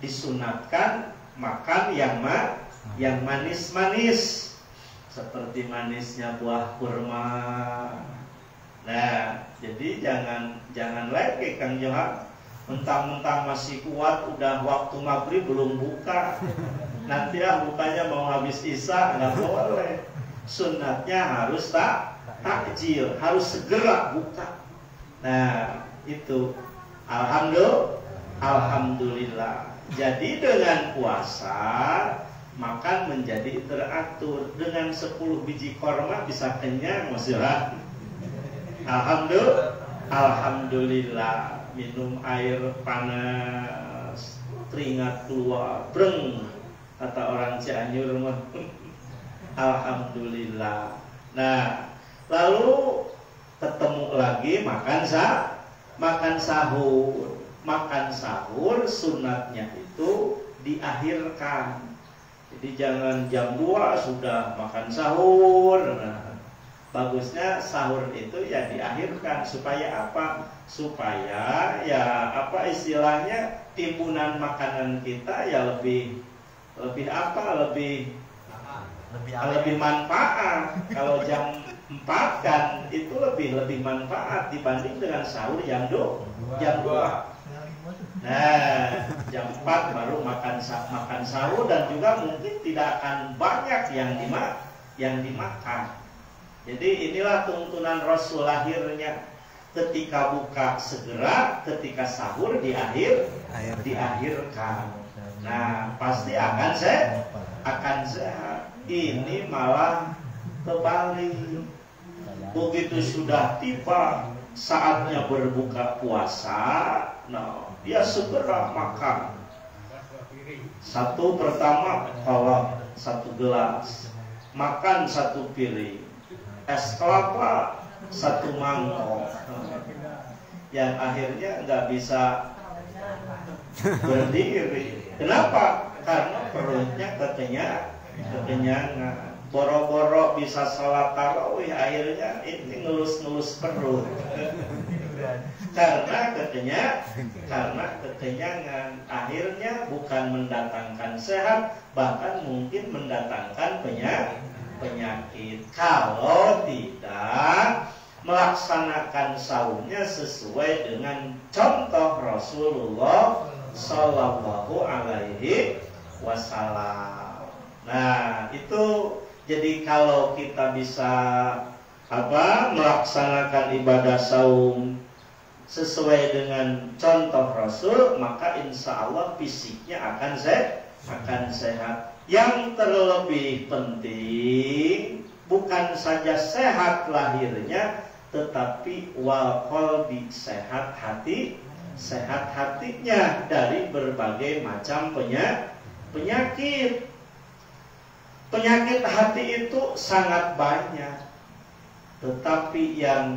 Disunatkan makan yang manis-manis, seperti manisnya buah kurma. Nah, jadi jangan lagi Kang Johan, mentang-mentang masih kuat, udah waktu maghrib belum buka. Nanti bukanya mau habis isya, nggak boleh. Sunatnya harus takjil, harus segera buka. Nah, itu alhamdulillah. Jadi dengan puasa makan menjadi teratur. Dengan 10 biji korma bisa kenyang, Mas Johan. Alhamdulillah. Minum air panas, keringat keluar, breng, kata orang Cianjur mah. Alhamdulillah. Nah, lalu ketemu lagi makan sahur. Makan sahur sunatnya itu diakhirkan. Jadi jangan jam 2 sudah makan sahur. Nah, bagusnya sahur itu ya diakhirkan supaya apa? Supaya ya apa istilahnya timbunan makanan kita ya lebih manfaat. Kalau jam 4 kan itu lebih manfaat dibanding dengan sahur jam 2. Nah, jam 4 baru makan sahur dan juga mungkin tidak akan banyak yang dimakan. Jadi inilah tuntunan Rasul lahirnya. Ketika buka segera, ketika sahur diakhirkan. Nah, pasti akan sehat. Ini malah kebalik. Begitu sudah tiba saatnya berbuka puasa, nah dia segera makan. Satu pertama kolak 1 gelas, makan 1 piring, es kelapa 1 mangkok, yang akhirnya nggak bisa berdiri. Kenapa? Karena perutnya kekenyangan. Boro-boro bisa sholat tarawih, akhirnya ini ngelus-ngelus perut. Karena kekenyangan, akhirnya bukan mendatangkan sehat, bahkan mungkin mendatangkan penyakit. Kalau tidak melaksanakan sahurnya sesuai dengan contoh Rasulullah Sallallahu Alaihi Wasallam. Nah, itu jadi kalau kita bisa melaksanakan ibadah saum sesuai dengan contoh Rasul, maka insya Allah fisiknya akan sehat. Yang terlebih penting bukan saja sehat lahirnya, tetapi wal qalbi, sehat hatinya dari berbagai macam penyakit. Penyakit hati itu sangat banyak, tetapi yang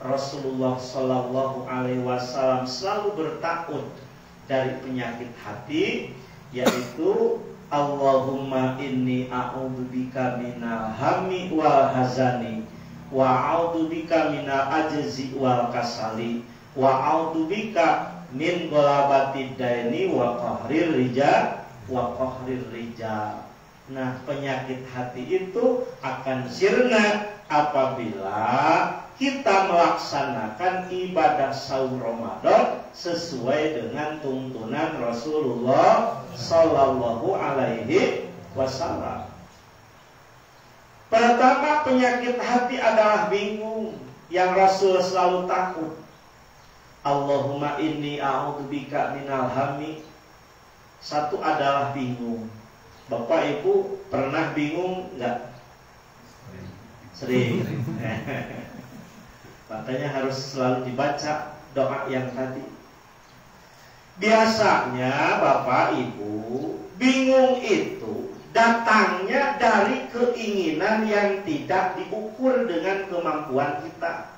Rasulullah Shallallahu Alaihi Wasallam selalu bertakut dari penyakit hati, yaitu Allahumma inni a'udzubika minal hammi wal hazani, wa a'udzubika minal ajzi wal kasali, wa a'udzubika min ghalabati daini wa qahrir rijal. Nah, penyakit hati itu akan sirna apabila kita melaksanakan ibadah saum Ramadan sesuai dengan tuntunan Rasulullah Sallallahu Alaihi Wasallam. Pertama, penyakit hati adalah bingung, yang Rasul selalu takut. Allahumma inni a'udzubika minal hammi. Satu adalah bingung. Bapak Ibu pernah bingung nggak? Sering. Makanya harus selalu dibaca doa yang tadi. Biasanya Bapak Ibu bingung itu datangnya dari keinginan yang tidak diukur dengan kemampuan kita.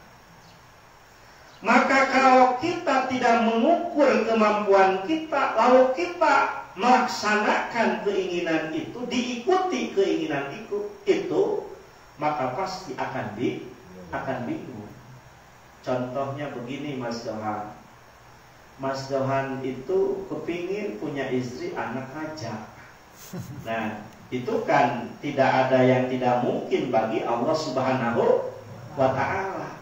Maka kalau kita tidak mengukur kemampuan kita, lalu kita melaksanakan keinginan itu, diikuti keinginan itu, maka pasti akan bingung. Contohnya begini, Mas Johan. Mas Johan itu kepingin punya istri anak raja. Nah, itu kan tidak ada yang tidak mungkin bagi Allah Subhanahu wa Ta'ala.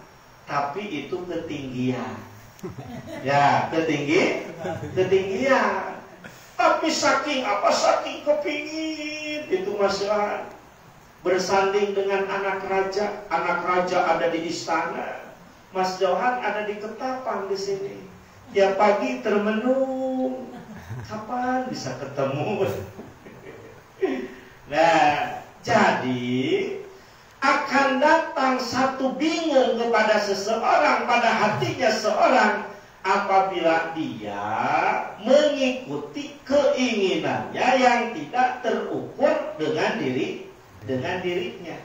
Tapi itu ketinggian. Ya, ketinggian. Tapi saking kepingin itu Mas Johan bersanding dengan anak raja ada di istana, Mas Johan ada di Ketapang di sini. Tiap pagi termenung, kapan bisa ketemu? Nah, jadi akan datang satu bingung kepada seseorang, pada hatinya seorang, apabila dia mengikuti keinginannya yang tidak terukur dengan dengan dirinya.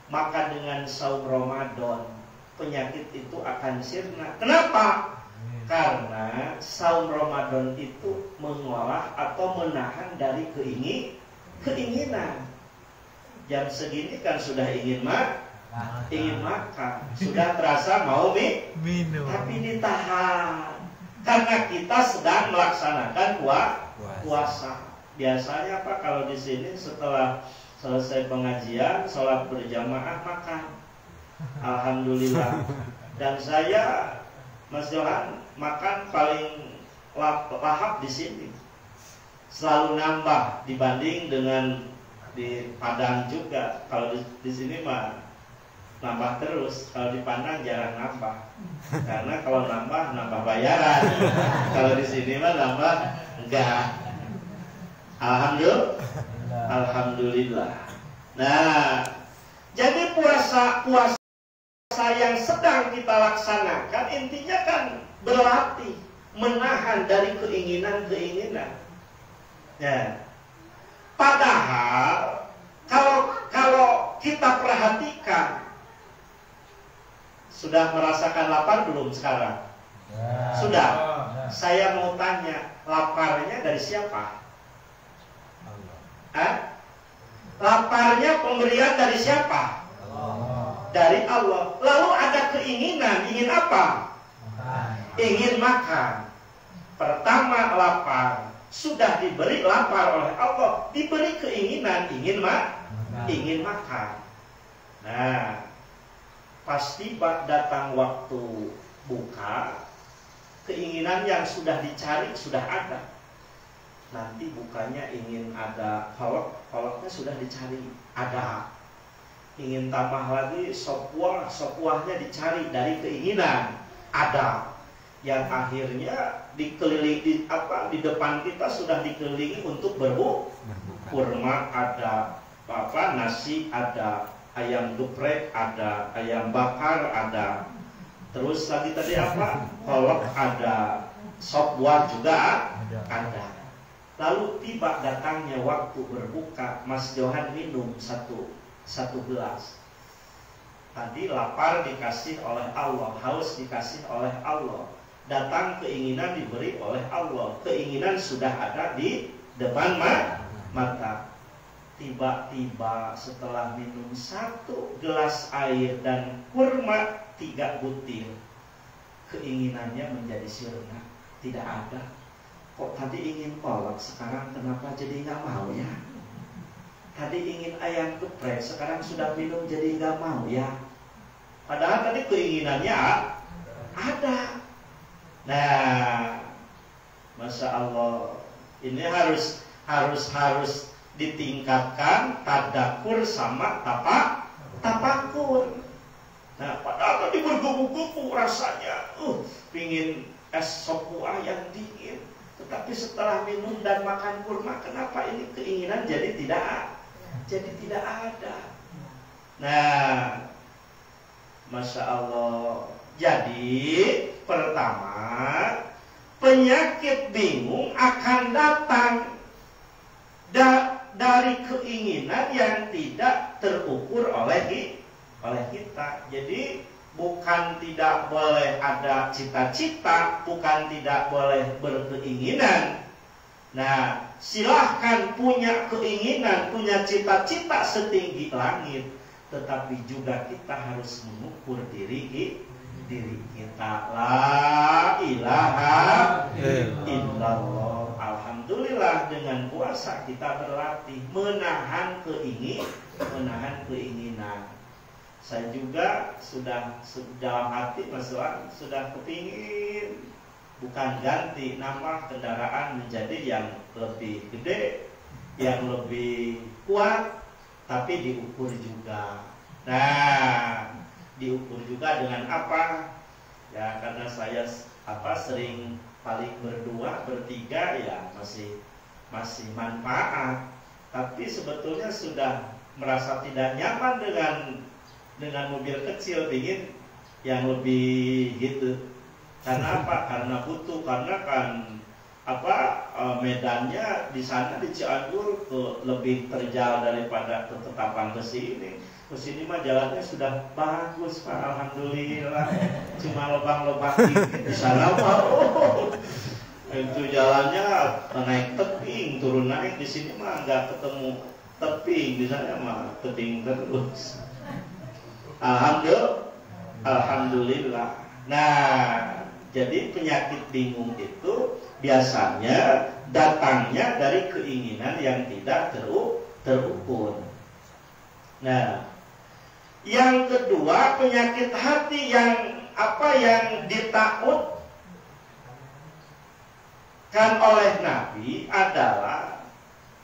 Maka dengan saum Ramadan penyakit itu akan sirna. Kenapa? Karena saum Ramadan itu mengolah atau menahan dari keinginan. Jam segini kan sudah ingin makan, sudah terasa mau minum, tapi ditahan karena kita sedang melaksanakan puasa. Biasanya Pak kalau di sini setelah selesai pengajian, sholat berjamaah makan. Alhamdulillah. Dan saya, Mas Johan, makan paling lahap di sini. Selalu nambah dibanding dengan di Padang juga. Kalau di sini mah nambah terus. Kalau di Padang jarang nambah. Karena kalau nambah bayaran. Kalau di sini mah nambah enggak. Alhamdulillah. Nah, jadi puasa yang sedang kita laksanakan intinya kan berlatih menahan dari keinginan. Ya. Padahal kalau kita perhatikan, sudah merasakan lapar belum sekarang? Sudah. Saya mau tanya, laparnya dari siapa? Laparnya pemberian dari siapa? Dari Allah. Lalu ada keinginan, ingin apa? Ingin makan. Pertama lapar, sudah diberi lapar oleh Allah, diberi keinginan ingin makan. Nah, pasti datang waktu buka, keinginan yang sudah dicari sudah ada. Nanti bukanya ingin ada kolaknya sudah dicari, ada. Ingin tambah lagi sop kuahnya dicari dari keinginan, ada. Yang akhirnya dikelilingi di depan kita sudah dikelilingi untuk berbuka. Kurma ada, nasi ada, ayam geprek ada, ayam bakar ada. Terus lagi tadi kolak ada, sop buah juga ada. Lalu tiba datangnya waktu berbuka, Mas Johan minum satu gelas. Tadi lapar dikasih oleh Allah, haus dikasih oleh Allah. Datang keinginan diberi oleh Allah. Keinginan sudah ada di depan mata. Tiba-tiba setelah minum 1 gelas air dan kurma 3 butir, keinginannya menjadi sirna. Tidak ada. Kok tadi ingin kolak, sekarang kenapa jadi nggak mau ya? Tadi ingin ayam geprek, sekarang sudah minum jadi nggak mau ya? Padahal tadi keinginannya ada. Nah, Masya Allah, ini harus ditingkatkan tadakur sama tapakur. Nah, padahal tadi bergebu-gebu rasanya, pingin es sop buah yang dingin. Tetapi setelah minum dan makan kurma, kenapa ini keinginan jadi tidak ada? Nah, Masya Allah. Jadi pertama, penyakit bingung akan datang dari keinginan yang tidak terukur oleh kita. Jadi bukan tidak boleh ada cita-cita, bukan tidak boleh berkeinginan. Nah, silahkan punya keinginan, punya cita-cita setinggi langit, tetapi juga kita harus mengukur diri kita. La ilaha illallah. Alhamdulillah dengan puasa kita berlatih menahan keinginan. Saya juga sudah dalam hati masalah sudah kepingin bukan ganti nama kendaraan menjadi yang lebih gede, yang lebih kuat, tapi diukur juga. Nah, diukur juga dengan apa? Ya karena saya sering paling berdua, bertiga ya masih manfaat. Tapi sebetulnya sudah merasa tidak nyaman dengan mobil kecil, ingin yang lebih gitu. Karena apa? Karena butuh, karena kan medannya di sana di Cianjur lebih terjal daripada ketetapan ke sini. Ke sini mah jalannya sudah bagus Pak, alhamdulillah. Cuma lubang-lubang dikit di sana Pak. Itu jalannya naik tebing, turun naik. Di sini mah nggak ketemu tebing, di sana mah tebing terus. Alhamdulillah. Nah, jadi penyakit bingung itu biasanya datangnya dari keinginan yang tidak terukur. Nah, yang kedua penyakit hati yang ditakutkan oleh Nabi adalah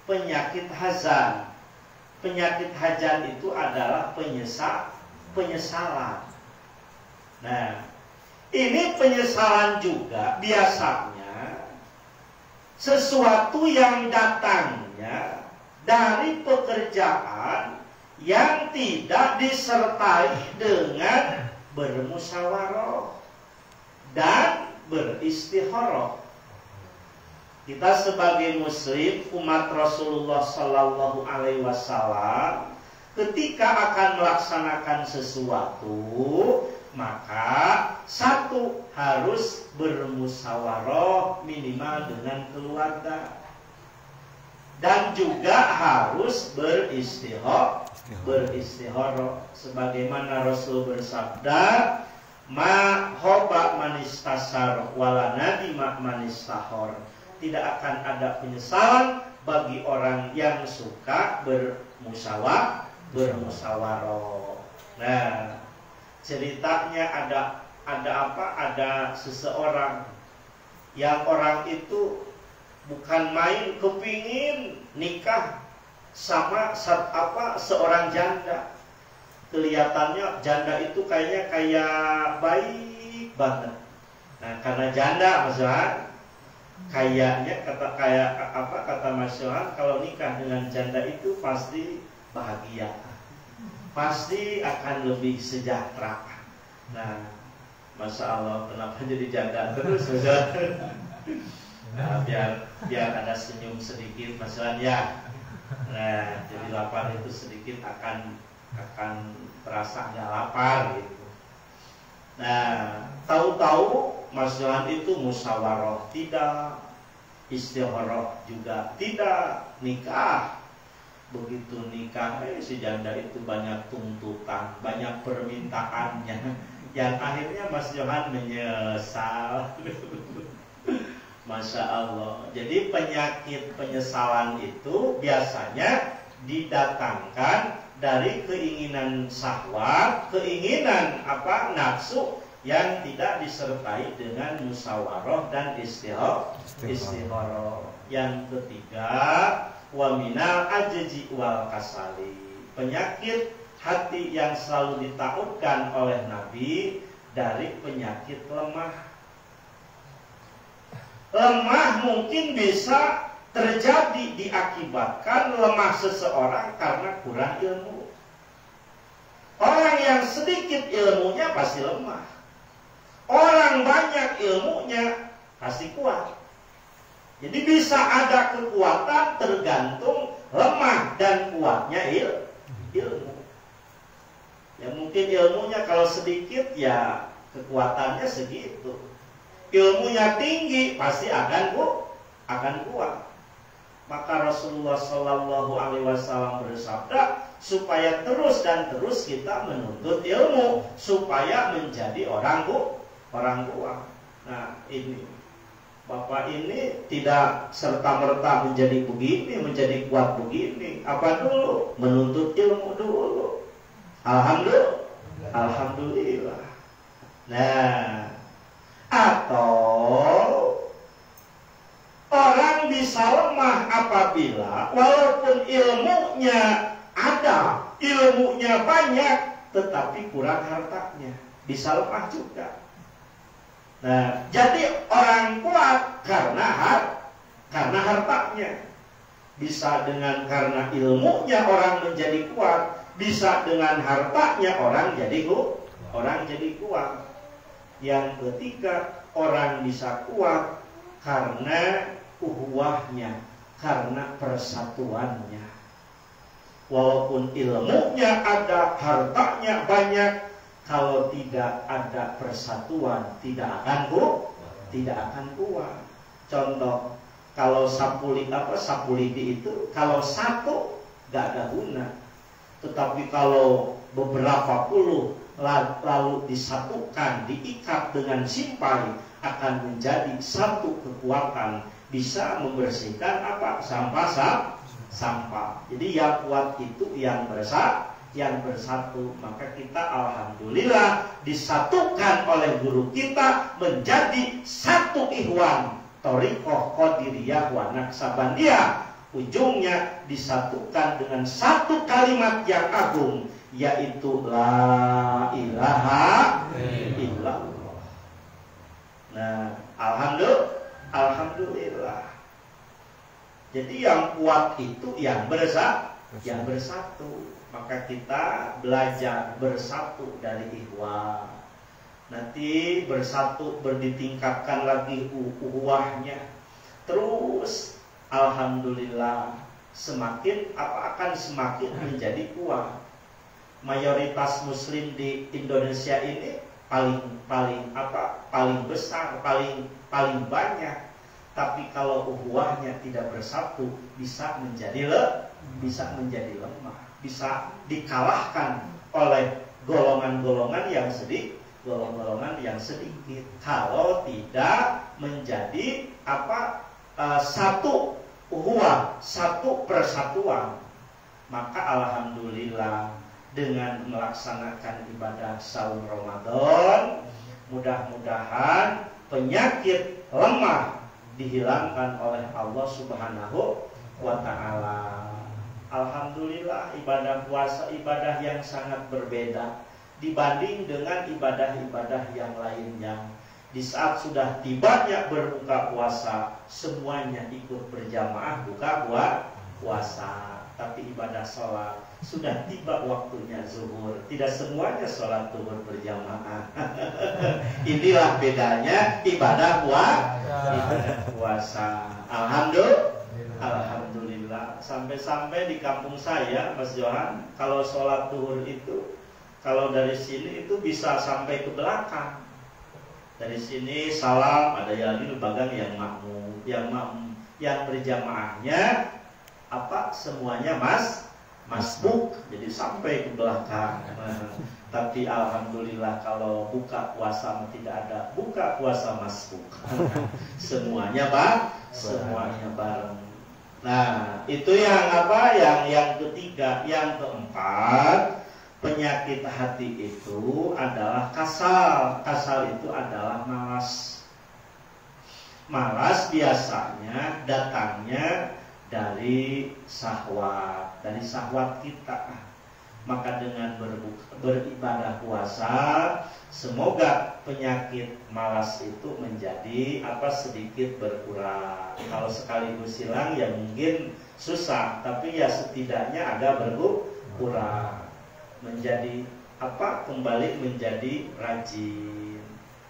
penyakit hazan. Penyakit hazan itu adalah penyesalan. Nah, ini penyesalan juga biasanya sesuatu yang datangnya dari pekerjaan yang tidak disertai dengan bermusyawarah dan beristikharah. Kita sebagai muslim umat Rasulullah Sallallahu Alaihi Wasallam ketika akan melaksanakan sesuatu, maka satu harus bermusyawarah minimal dengan keluarga, dan juga harus beristikharah sebagaimana Rasul bersabda, ma hoba manistasar wala nadima manistahor. Tidak akan ada penyesalan bagi orang yang suka bermusyawarah. Nah, ceritanya ada seseorang yang orang itu bukan main kepingin nikah sama seorang janda. Kelihatannya janda itu kayaknya kayak baik banget. Nah, karena janda maksudnya kayaknya kata Mas Yohan, kalau nikah dengan janda itu pasti bahagia, pasti akan lebih sejahtera. Nah, Masya Allah, kenapa jadi janda terus? Nah, biar ada senyum sedikit Mas Yohan ya. Nah, jadi lapar itu sedikit akan terasa nggak lapar gitu. Nah, tahu-tahu Mas Yohan itu musyawarah tidak, istikharah juga tidak, nikah. Begitu nikah, si janda itu banyak tuntutan, banyak permintaannya, yang akhirnya Mas Yohan menyesal. Masya Allah. Jadi penyakit penyesalan itu biasanya didatangkan dari keinginan syahwat, keinginan nafsu yang tidak disertai dengan musyawarah dan istikharah. Yang ketiga, wa minal ajzi wal kasali. Penyakit hati yang selalu ditakutkan oleh Nabi dari penyakit lemah. Lemah mungkin bisa terjadi diakibatkan lemah seseorang karena kurang ilmu. Orang yang sedikit ilmunya pasti lemah. Orang banyak ilmunya pasti kuat. Jadi bisa ada kekuatan tergantung lemah dan kuatnya ilmu. Ya mungkin ilmunya kalau sedikit ya kekuatannya segitu. Ilmunya tinggi pasti akan kuat. Maka Rasulullah Shallallahu Alaihi Wasallam bersabda supaya terus dan terus kita menuntut ilmu supaya menjadi orang kuat. Nah ini Bapak ini tidak serta-merta menjadi begini, menjadi kuat begini. Apa dulu? Menuntut ilmu dulu. Alhamdulillah. Nah, atau orang bisa lemah apabila walaupun ilmunya ada, ilmunya banyak, tetapi kurang hartanya. Bisa lemah juga. Nah, jadi orang kuat karena hartanya. Bisa dengan karena ilmunya orang menjadi kuat, bisa dengan hartanya orang jadi kuat. Yang ketiga, orang bisa kuat karena uhuwahnya, karena persatuannya. Walaupun ilmunya ada, hartanya banyak, kalau tidak ada persatuan tidak akan kuat. Contoh, kalau sapulidi itu kalau satu gak ada guna. Tetapi kalau beberapa puluh lalu disatukan, diikat dengan simpai, akan menjadi satu kekuatan, bisa membersihkan sampah. Jadi yang kuat itu yang bersatu. Maka kita alhamdulillah disatukan oleh guru kita menjadi satu ikhwan Thariqah Qadiriyah wa Naqsabandiyah. Ujungnya disatukan dengan satu kalimat yang agung, yaitu la ilaha illallah. Nah, alhamdulillah. Jadi yang kuat itu yang bersatu. Maka kita belajar bersatu dari ikhwan. Nanti bersatu berditingkatkan lagi uhuwahnya. Terus alhamdulillah akan semakin menjadi kuat. Mayoritas muslim di Indonesia ini paling besar, paling banyak. Tapi kalau uhuwahnya tidak bersatu, bisa menjadi lemah, bisa dikalahkan oleh golongan-golongan yang sedikit. Kalau tidak menjadi satu uhuwah, satu persatuan. Maka alhamdulillah dengan melaksanakan ibadah saum Ramadan, mudah-mudahan penyakit lemah dihilangkan oleh Allah Subhanahu wa ta'ala. Alhamdulillah, ibadah puasa ibadah yang sangat berbeda dibanding dengan ibadah-ibadah yang lainnya. Di saat sudah tibanya berbuka puasa, semuanya ikut berjamaah buka puasa. Tapi ibadah sholat sudah tiba waktunya zuhur, tidak semuanya sholat zuhur berjamaah. Inilah bedanya ibadah puasa. Alhamdulillah. Sampai-sampai di kampung saya, Mas Johan, kalau sholat zuhur itu, kalau dari sini itu bisa sampai ke belakang. Dari sini salam, ada yang bagang yang makmum, yang berjamaahnya semuanya masbuk, jadi sampai ke belakang. Tapi alhamdulillah kalau buka puasa tidak ada buka puasa masbuk. Semuanya bareng. Nah, itu yang ketiga. Yang keempat, penyakit hati itu adalah kasal. Kasal itu adalah malas. Malas biasanya datangnya dari syahwat kita. Maka dengan beribadah puasa, semoga penyakit malas itu menjadi sedikit berkurang. Kalau sekaligus hilang ya mungkin susah, tapi ya setidaknya agak berkurang. Menjadi kembali menjadi rajin,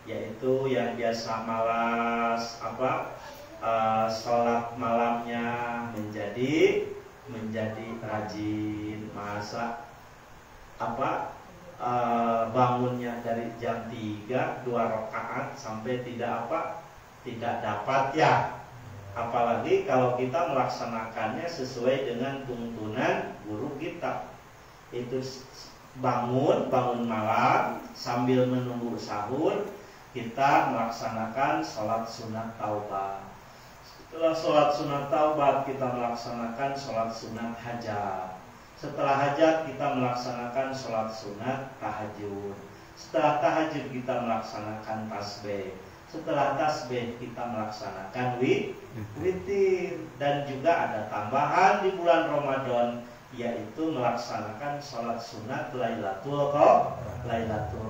yaitu yang biasa malas sholat malamnya menjadi rajin. Masa bangunnya dari jam 3 2 rakaat sampai tidak dapat ya. Apalagi kalau kita melaksanakannya sesuai dengan tuntunan guru kita. Itu bangun malam sambil menunggu sahur, kita melaksanakan sholat sunat taubat. Setelah sholat sunat taubat, kita melaksanakan sholat sunat hajat. Setelah hajat, kita melaksanakan sholat sunat tahajud. Setelah tahajud, kita melaksanakan tasbih. Setelah tasbih, kita melaksanakan witir. Dan juga ada tambahan di bulan Ramadan, yaitu melaksanakan sholat sunat Lailatul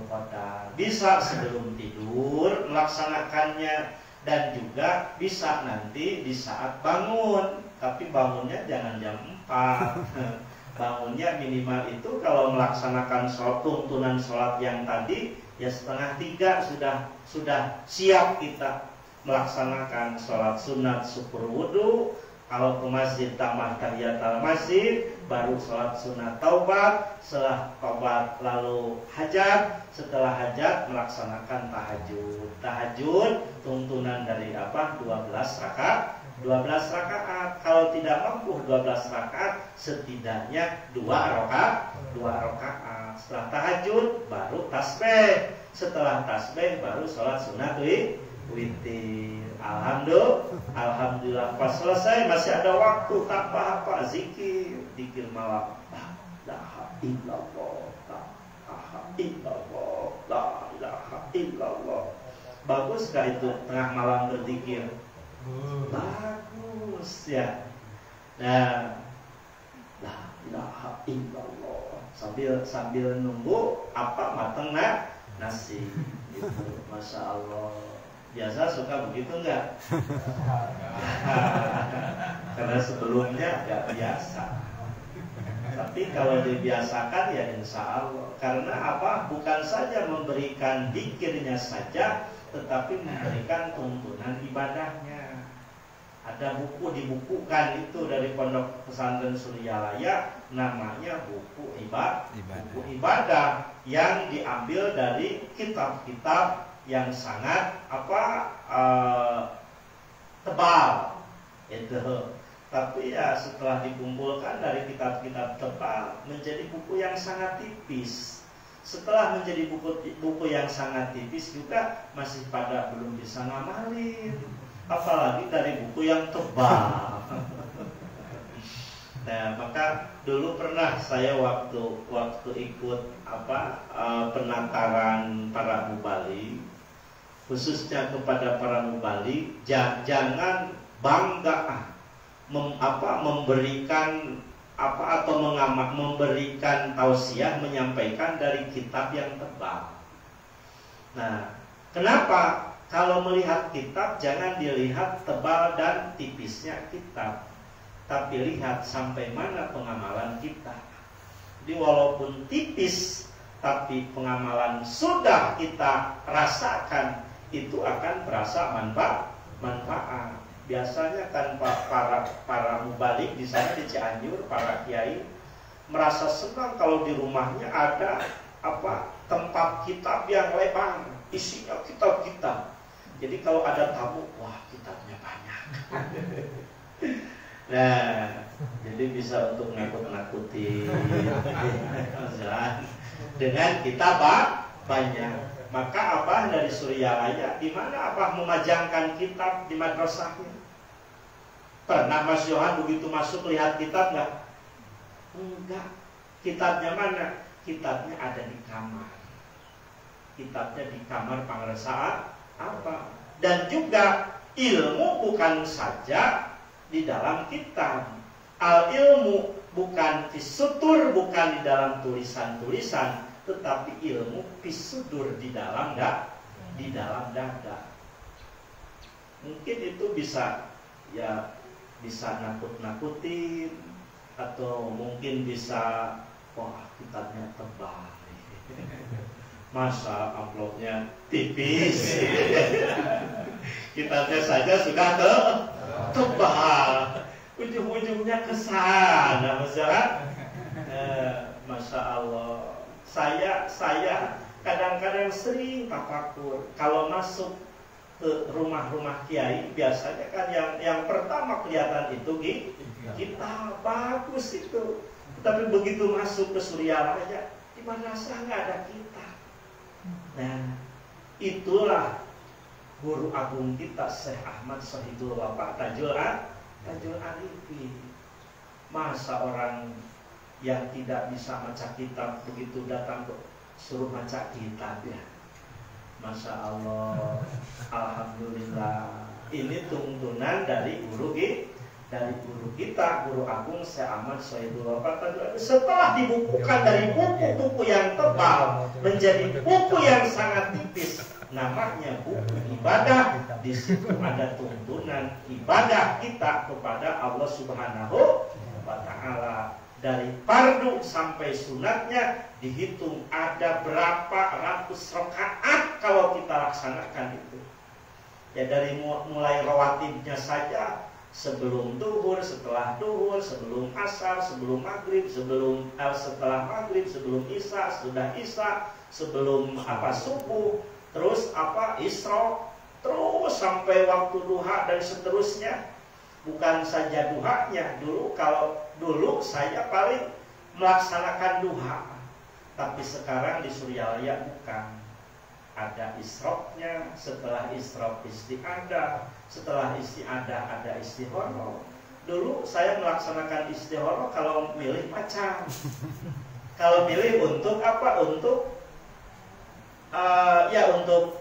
Qadar. Bisa sebelum tidur melaksanakannya, dan juga bisa nanti di saat bangun. Tapi bangunnya jangan jam 4. Bangunnya minimal itu kalau melaksanakan tuntunan sholat yang tadi ya 2:30 sudah siap kita. melaksanakan sholat sunat syukur wudhu. Kalau ke masjid tambah tahiyatul masjid, baru sholat sunat taubat, setelah taubat lalu hajat, setelah hajat melaksanakan tahajud. Tahajud tuntunan dari apa? 12 rakaat. 12 rakaat. Kalau tidak mampu 12 rakaat, setidaknya 2 rakaat. Setelah tahajud baru tasbih. Setelah tasbih baru sholat sunat witir. Alhamdulillah pas selesai masih ada waktu tanpa apa zikir malam. La ilaha illallah, la ilaha illallah. Bagus gak itu tengah malam berzikir? Bagus ya. Nah, la ilaha illallah sambil nunggu apa mateng nasi gitu. Masya Allah. Biasa suka begitu enggak? Karena sebelumnya enggak biasa. Tapi kalau dibiasakan ya insya Allah. Karena apa? Bukan saja memberikan zikirnya saja, tetapi memberikan tuntunan ibadahnya. Ada buku dibukukan itu dari Pondok Pesantren Suryalaya, namanya buku ibadah yang diambil dari kitab-kitab yang sangat tebal itu. Tapi ya setelah dikumpulkan dari kitab-kitab tebal menjadi buku yang sangat tipis. Setelah menjadi buku yang sangat tipis juga masih pada belum bisa ngamalin, apalagi dari buku yang tebal. Nah, maka dulu pernah saya waktu ikut penataran para mubalik, khususnya kepada para mubalik, jangan bangga memberikan memberikan tausiah, menyampaikan dari kitab yang tebal. Nah, kenapa? Kalau melihat kitab jangan dilihat tebal dan tipisnya kitab, tapi lihat sampai mana pengamalan kita. Jadi walaupun tipis, tapi pengamalan sudah kita rasakan, itu akan berasa manfaat. Biasanya kan para mubalik di sana di Cianjur, para kiai merasa senang kalau di rumahnya ada tempat kitab yang lebar, isinya kitab-kitab. Jadi kalau ada tamu, wah kitabnya banyak. Nah, jadi bisa untuk nakut-nakuti dengan kitab banyak. Maka Abah dari Suryalaya, di mana Abah memajangkan kitab di madrasahnya? Pernah Mas Yohan begitu masuk lihat kitab nggak? Enggak. Kitabnya mana? Kitabnya ada di kamar. Kitabnya di kamar pangresa apa? Dan juga ilmu bukan saja di dalam kitab. Al ilmu bukan disutur, bukan di dalam tulisan-tulisan, tetapi ilmu pisudur di dalam dada. Mungkin itu bisa nakut-nakutin, atau mungkin bisa, wah kitabnya tebal, masa amplopnya tipis. Kitabnya saja sudah tebal, ujung-ujungnya kesana, Masya Allah. Saya kadang-kadang sering tafakur kalau masuk ke rumah-rumah kiai, biasanya kan yang pertama kelihatan itu kita bagus itu, tapi begitu masuk ke Suryalaya di madrasah nggak ada kita. Nah, itulah guru agung kita Syekh Ahmad Shahidul Wafa Tajul Arifin. Masa orang yang tidak bisa baca kitab begitu datang ke suruh baca kitab ya. Masya Allah, alhamdulillah. Ini tuntunan dari guru kita, guru agung Syekh Ahmad Shahidul Wafa. Setelah dibukukan dari buku-buku yang tebal menjadi buku yang sangat tipis, namanya buku ibadah. Di situ ada tuntunan ibadah kita kepada Allah Subhanahu wa Ta'ala. Dari fardu sampai sunatnya dihitung ada berapa ratus rakaat kalau kita laksanakan itu. Ya dari mulai rawatibnya saja, sebelum duhur, setelah duhur, sebelum asar, sebelum maghrib, setelah maghrib, sebelum isya, sudah isya, sebelum subuh, terus isra, terus sampai waktu duha dan seterusnya. Bukan saja duhanya, dulu saya paling melaksanakan duha, tapi sekarang di Suryalaya bukan. Ada isroknya, setelah isrok isti'adah, setelah isti'adah ada istihoroh. Dulu saya melaksanakan istihoroh kalau milih pacar. Kalau milih untuk untuk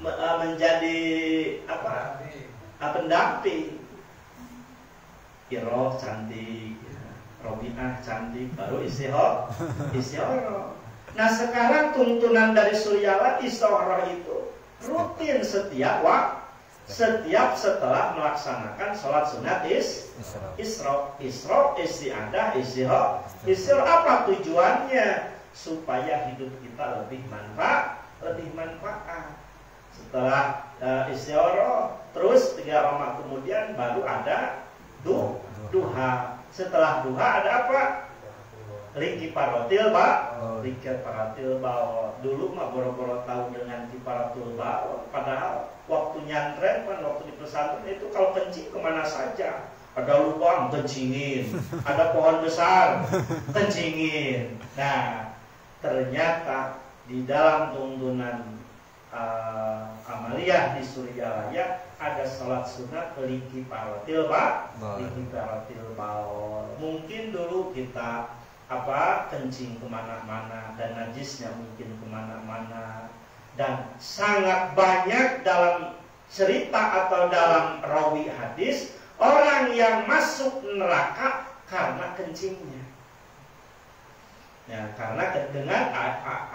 menjadi pendamping. Iroh cantik, Robinah cantik, baru istihoroh. Nah sekarang tuntunan dari Suryala istihoroh itu rutin setiap setelah melaksanakan sholat sunat isra, isti'adah, istihoroh. Apa tujuannya? Supaya hidup kita lebih manfaat. Setelah istihoroh, terus 3 rakaat kemudian baru ada duha. Setelah duha ada apa? Kiparatul ba'al. Dulu mah boro-boro tahu dengan kiparatul ba'al. Padahal waktu nyantren kan, waktu di pesantren itu kalau kencing kemana saja. Ada lubang, kencingin. Ada pohon besar, kencingin. Nah, ternyata di dalam tuntunan amaliyah di Suryalaya ada sholat sunat kiparatul ba'al. Mungkin dulu kita kencing kemana-mana dan najisnya mungkin kemana-mana, dan sangat banyak dalam cerita atau dalam rawi hadis orang yang masuk neraka karena kencingnya. Ya, karena dengan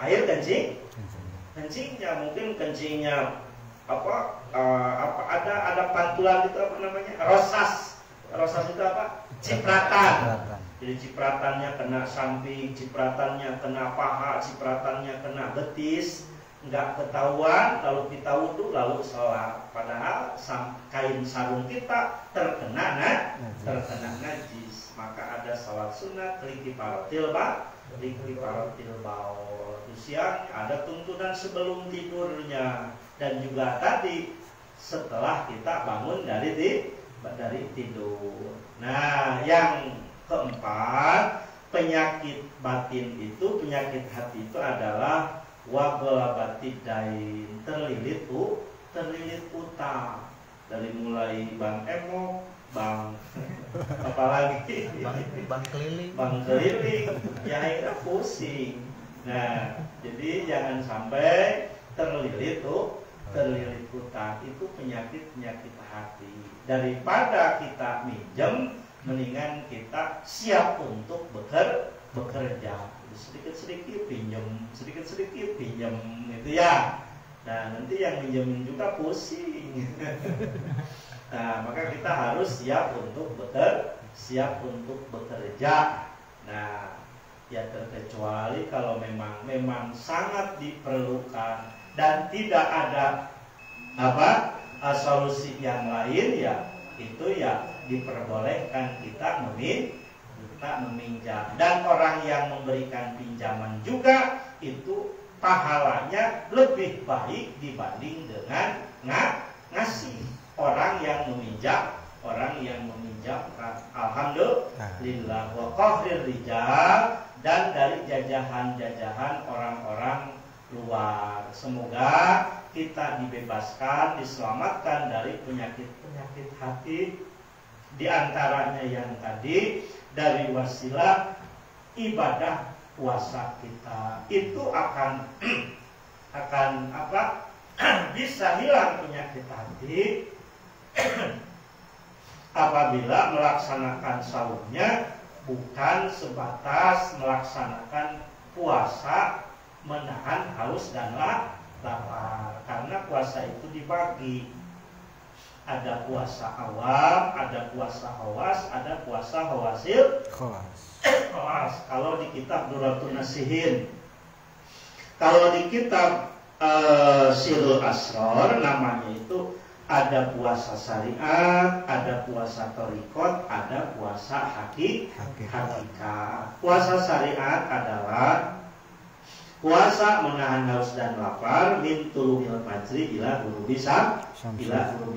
air kencingnya, mungkin kencingnya ada pantulan itu rosas itu cipratan. Jadi cipratannya kena samping, cipratannya kena paha, cipratannya kena betis, nggak ketahuan. Lalu kita wudhu, lalu sholat. Padahal kain sarung kita terkena najis. Maka ada sholat sunat kiparatul ba'al. Siang ada tuntunan sebelum tidurnya, dan juga tadi setelah kita bangun dari tidur. Nah, yang keempat, penyakit batin itu, penyakit hati itu adalah wagolabatid dain, terlilit utang. Dari mulai bang emok, bang apalagi bang keliling, ya akhirnya pusing. Nah, jadi jangan sampai terlilit utang. Itu penyakit hati. Daripada kita minjem, mendingan kita siap untuk bekerja. Sedikit-sedikit pinjam itu ya. Nah, nanti yang minjemin juga pusing. Nah, maka kita harus siap untuk bekerja. Nah, ya terkecuali kalau memang sangat diperlukan dan tidak ada solusi yang lain, ya itu ya diperbolehkan kita meminjam. Dan orang yang memberikan pinjaman juga itu pahalanya lebih baik dibanding dengan ngasih. Orang yang meminjamkan, alhamdulillah. Wa qahrir rijal, dan dari jajahan orang-orang luar. Semoga kita dibebaskan, diselamatkan dari penyakit hati. Di antaranya yang tadi, dari wasilah ibadah puasa kita itu akan bisa hilang penyakit hati apabila melaksanakan sahurnya bukan sebatas melaksanakan puasa menahan haus dan lapar. Karena puasa itu dibagi, ada puasa awam, ada puasa khawas, ada puasa khawasil. Kalau di kitab Duratun Nasihin, kalau di kitab Sirul Asror namanya itu ada puasa syariat, ada puasa torikot, ada puasa hakikat. Puasa syariat adalah puasa menahan haus dan lapar min tuluhil fajri ila ghurubi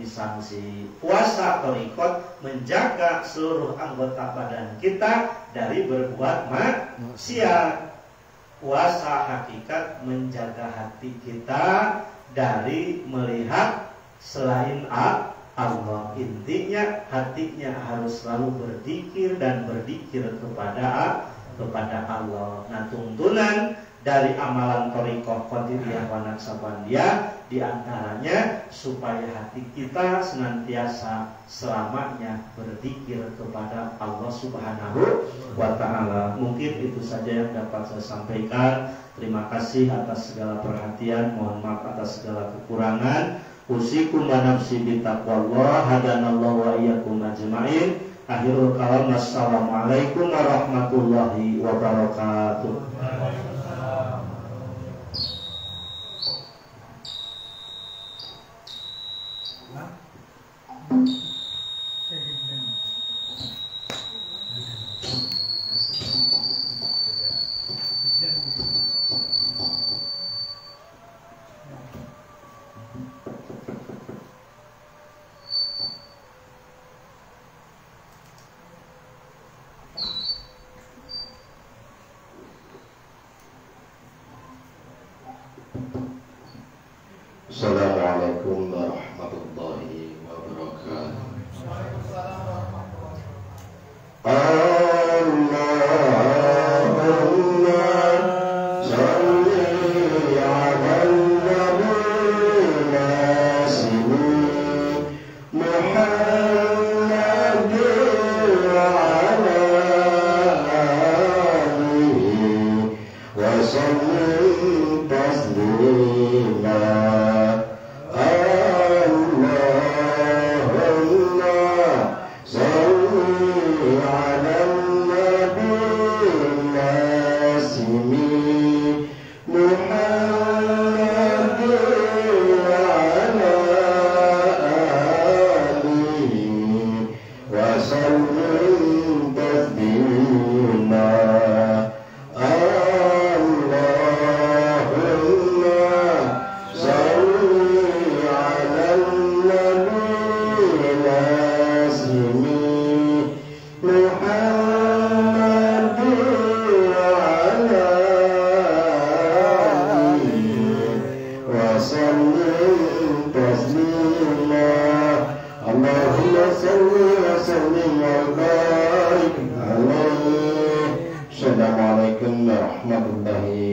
syamsi. Puasa torikot menjaga seluruh anggota badan kita dari berbuat maksiat. Puasa hakikat menjaga hati kita dari melihat selain Allah. Intinya hatinya harus selalu berzikir dan berzikir kepada Allah. Nah, tuntunan dari amalan thariqah Qadiriyah wa Naqsabandiyah diantaranya supaya hati kita senantiasa selamanya berzikir kepada Allah Subhanahu wa Ta'ala. Mungkin itu saja yang dapat saya sampaikan. Terima kasih atas segala perhatian, mohon maaf atas segala kekurangan. Usikum wa nafsi bitaqwallah, hadanallahu wa iyyakum ajma'in. Akhirul kalam, assalamualaikum warahmatullahi wabarakatuh. Assalamualaikum warahmatullahi wabarakatuh. Assalamualaikum warahmatullahi